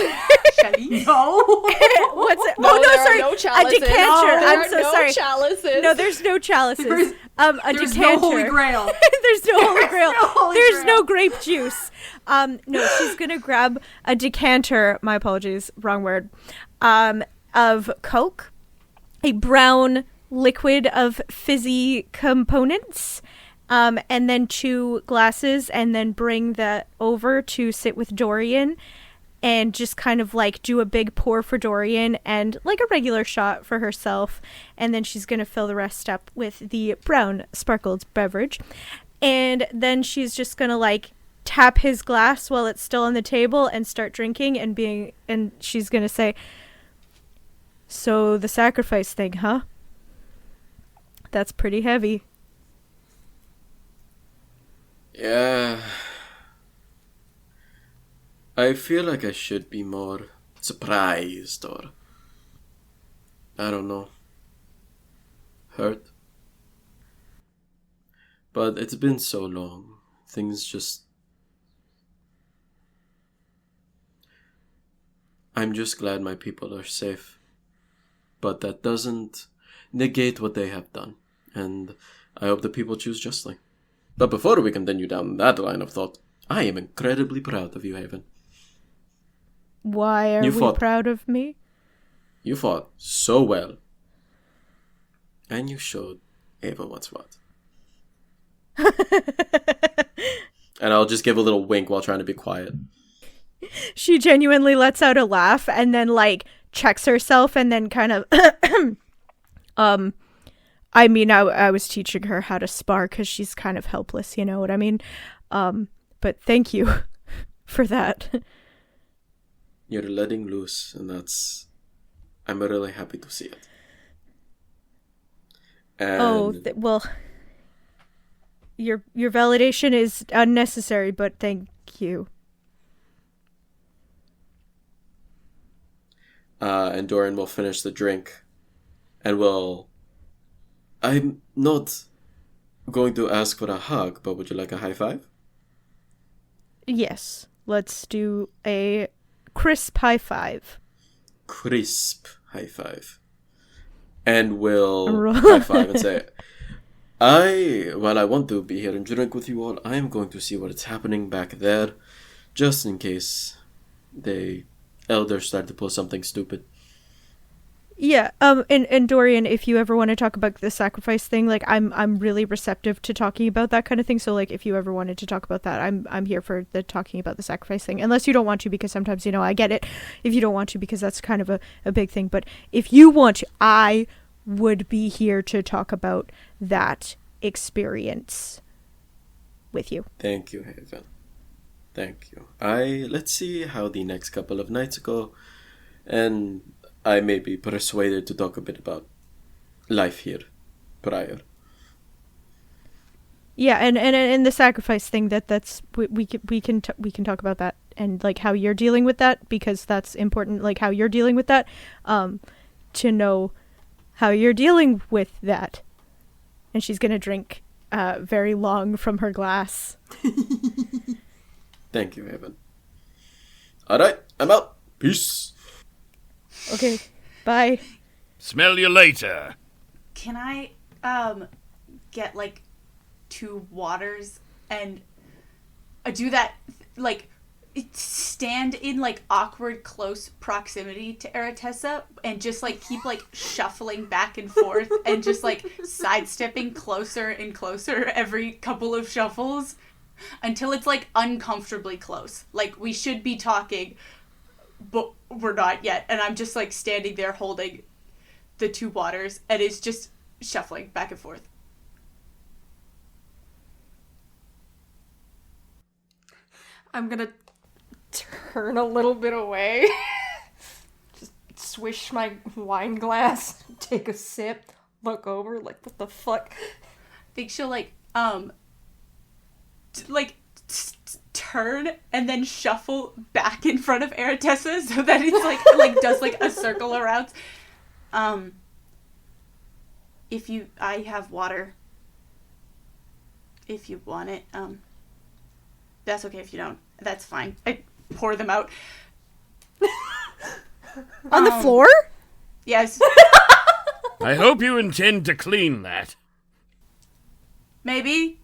what's it? No, Oh no, there are sorry, no a chalices. decanter. No, there I'm are so no sorry. chalices. No, there's no chalices. There's- A There's decanter. no holy grail. There's no holy grail. no holy There's grail. no grape juice. No, she's gonna grab a decanter. My apologies, wrong word. Of Coke, a brown liquid of fizzy components, and then 2 glasses, and then bring that over to sit with Dorian. and just kind of like do a big pour for Dorian and like a regular shot for herself. And then she's going to fill the rest up with the brown sparkled beverage. And then she's just going to like tap his glass while it's still on the table and start drinking and she's going to say, "So the sacrifice thing, huh? That's pretty heavy." Yeah. I feel like I should be more surprised or, I don't know, hurt. But it's been so long. Things just... I'm just glad my people are safe. But that doesn't negate what they have done. And I hope the people choose justly. But before we continue down that line of thought, I am incredibly proud of you, Haven. Why are we proud of me? You fought so well. And you showed Ava what's what. And I'll just give a little wink while trying to be quiet. She genuinely lets out a laugh and then like checks herself and then kind of I mean, I was teaching her how to spar because she's kind of helpless, you know what I mean? But thank you for that. You're letting loose, and I'm really happy to see it. And well, your validation is unnecessary, but thank you. And Dorian will finish the drink, and I'm not going to ask for a hug, but would you like a high five? Yes, let's do a crisp high five. Crisp high five. And we'll high five and say, while I want to be here and drink with you all, I am going to see what is happening back there, just in case the elders start to pull something stupid. Yeah, and Dorian, if you ever want to talk about the sacrifice thing, like I'm really receptive to talking about that kind of thing. So like if you ever wanted to talk about that, I'm here for the talking about the sacrifice thing. Unless you don't want to, because sometimes, you know, I get it if you don't want to, because that's kind of a big thing. But if you want to, I would be here to talk about that experience with you. Thank you, Haven. Thank you. Let's see how the next couple of nights go, and I may be persuaded to talk a bit about life here prior. Yeah, and the sacrifice thing, that's we can talk about that, and like how you're dealing with that, because that's important, like how you're dealing with that, to know how you're dealing with that. And she's gonna drink very long from her glass. Thank you, Haven. Alright, I'm out. Peace. Okay, bye. Smell you later. Can I get like 2 waters and do that, like stand in like awkward close proximity to Aratessa and just like keep like shuffling back and forth and just like sidestepping closer and closer every couple of shuffles until it's like uncomfortably close. Like we should be talking, but we're not yet, and I'm just like standing there holding the 2 waters and it's just shuffling back and forth. I'm gonna turn a little bit away. Just swish my wine glass, take a sip, look over, like, what the fuck? I think she'll turn and then shuffle back in front of Aratessa so that it's like does like a circle around. I have water. If you want it, that's okay if you don't. That's fine. I pour them out. On the floor? Yes. I hope you intend to clean that. Maybe.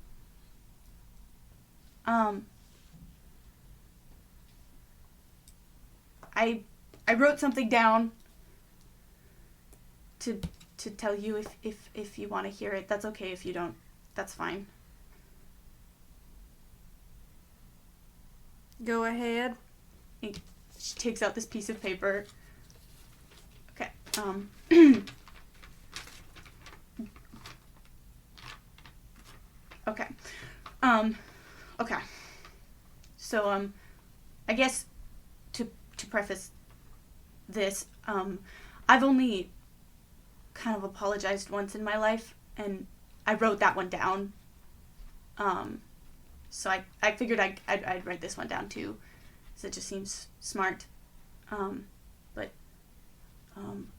I wrote something down to tell you if you want to hear it. That's okay if you don't. That's fine. Go ahead. She takes out this piece of paper. Okay. Okay. Okay. So, I guess to preface this, I've only kind of apologized once in my life, and I wrote that one down. So I figured I'd write this one down too, because it just seems smart. But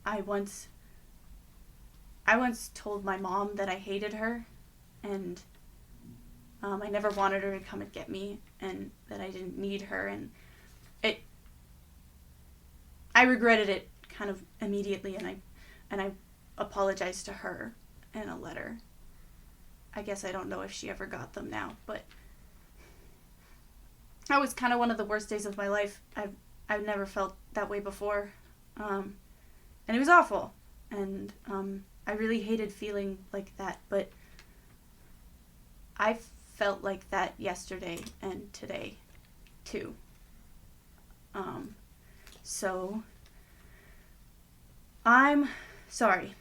I once told my mom that I hated her, and I never wanted her to come and get me, and that I didn't need her, and I regretted it kind of immediately, and I apologized to her in a letter. I guess I don't know if she ever got them now, but that was kind of one of the worst days of my life. I've never felt that way before, and it was awful, and I really hated feeling like that, but I felt like that yesterday and today too. So I'm sorry.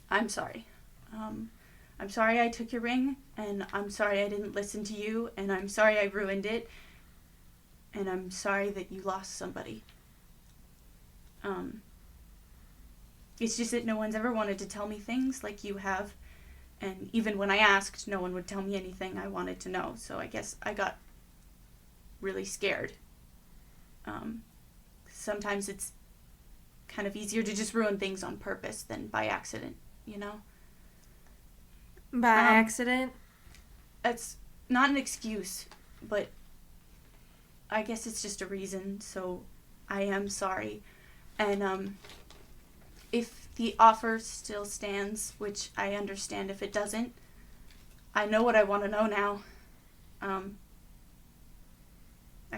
I'm sorry. I'm sorry I took your ring, and I'm sorry I didn't listen to you, and I'm sorry I ruined it, and I'm sorry that you lost somebody. It's just that no one's ever wanted to tell me things like you have, and even when I asked, no one would tell me anything I wanted to know, so I guess I got really scared. Sometimes it's kind of easier to just ruin things on purpose than by accident, you know? By accident? It's not an excuse, but I guess it's just a reason, so I am sorry. And if the offer still stands, which I understand if it doesn't, I know what I want to know now. I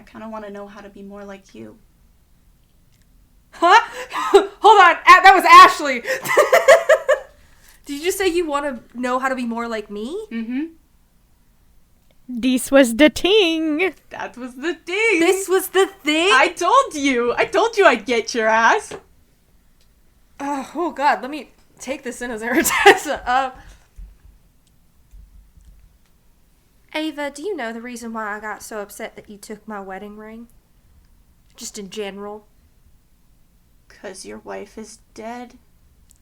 kind of want to know how to be more like you. Huh? Hold on. That was Ashley. Did you just say you want to know how to be more like me? Mm-hmm. This was the thing. That was the thing. This was the thing? I told you I'd get your ass. Oh, God. Let me take this in as Aratessa. Ava, do you know the reason why I got so upset that you took my wedding ring? Just in general. 'Cause your wife is dead.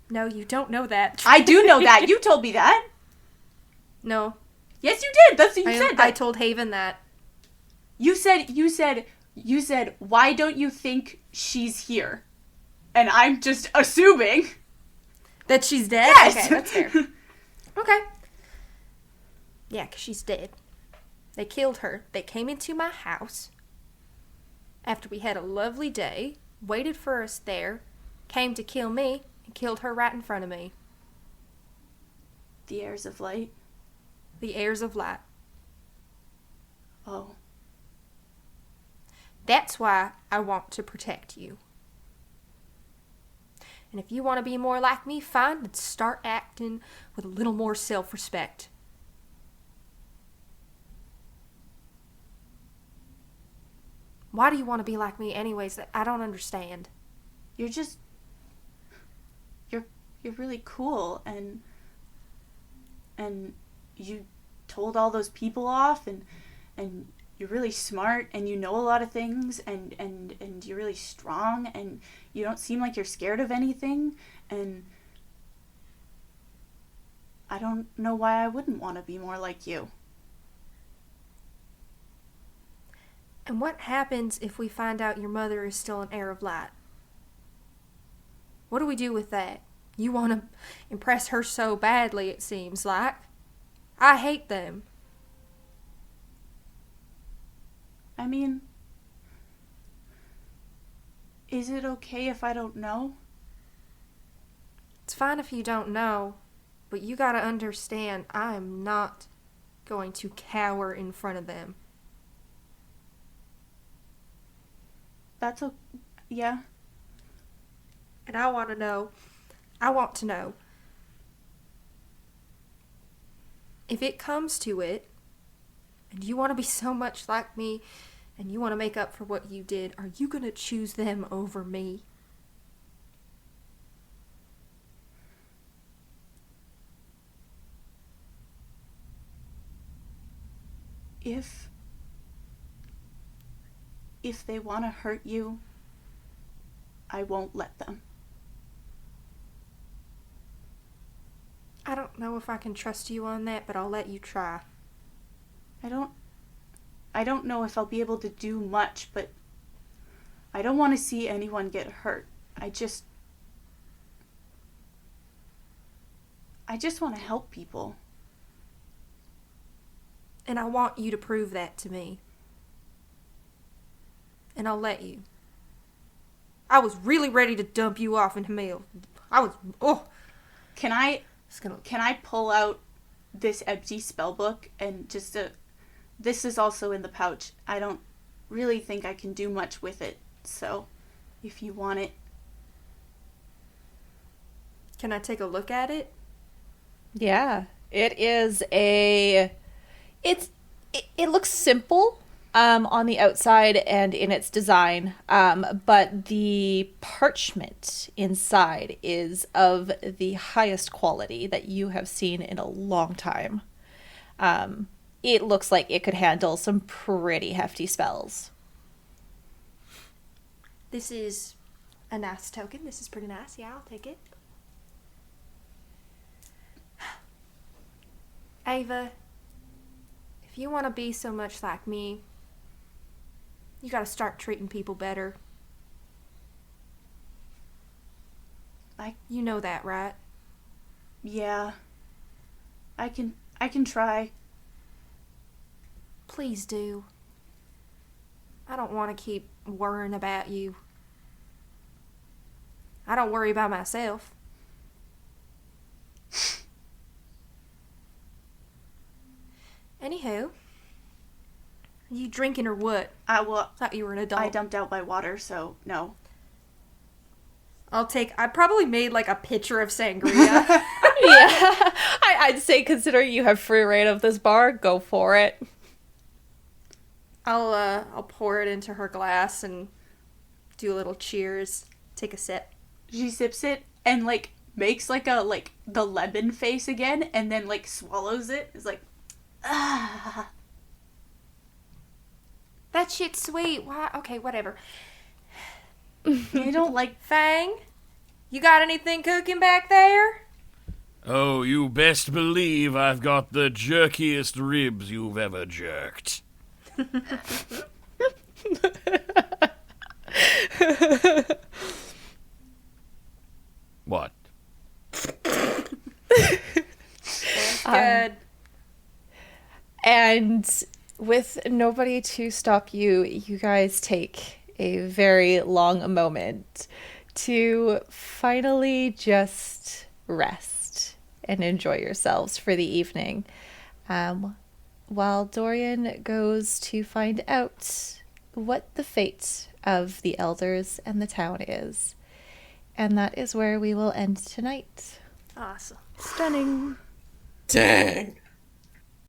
No, you don't know that. I do know that. You told me that. No. Yes, you did. That's what you said. I told Haven that. You said, why don't you think she's here? And I'm just assuming. That she's dead? Yes. Okay, that's fair. Okay. Yeah, 'cause she's dead. They killed her. They came into my house after we had a lovely day, waited for us there, came to kill me, and killed her right in front of me. The heirs of light. The heirs of light. Oh. That's why I want to protect you. And if you want to be more like me, fine, but start acting with a little more self-respect. Why do you want to be like me anyways? I don't understand. You're really cool, and you told all those people off, and you're really smart, and you know a lot of things, and you're really strong, and you don't seem like you're scared of anything, and I don't know why I wouldn't want to be more like you. And what happens if we find out your mother is still an heir of light? What do we do with that? You want to impress her so badly, it seems like. I hate them. I mean, is it okay if I don't know? It's fine if you don't know, but you gotta understand, I am not going to cower in front of them. That's yeah. And I want to know if it comes to it, and you want to be so much like me, and you want to make up for what you did, are you going to choose them over me? If they want to hurt you, I won't let them. I don't know if I can trust you on that, but I'll let you try. I don't know if I'll be able to do much, but I don't want to see anyone get hurt. I just want to help people. And I want you to prove that to me. And I'll let you. I was really ready to dump you off into mail. Can I pull out this empty spell book and this is also in the pouch. I don't really think I can do much with it. So, if you want it. Can I take a look at it? Yeah. It looks simple on the outside and in its design, but the parchment inside is of the highest quality that you have seen in a long time. It looks like it could handle some pretty hefty spells. This is a nice token. This is pretty nice. Yeah, I'll take it. Ava, if you want to be so much like me, you gotta start treating people better. You know that, right? Yeah. I can try. Please do. I don't want to keep worrying about you. I don't worry about myself. Anywho, you drinking or what? I thought you were an adult. I dumped out my water, so no. I probably made like a pitcher of sangria. Yeah. I'd say considering you have free reign of this bar, go for it. I'll pour it into her glass and do a little cheers. Take a sip. She sips it and makes the lemon face again and then swallows it. It's like, ah. That shit's sweet. Why? Okay, whatever. I don't like... Fang, you got anything cooking back there? Oh, you best believe I've got the jerkiest ribs you've ever jerked. What? Good. And with nobody to stop you, you guys take a very long moment to finally just rest and enjoy yourselves for the evening. While Dorian goes to find out what the fate of the elders and the town is. And that is where we will end tonight. Awesome. Stunning. Dang.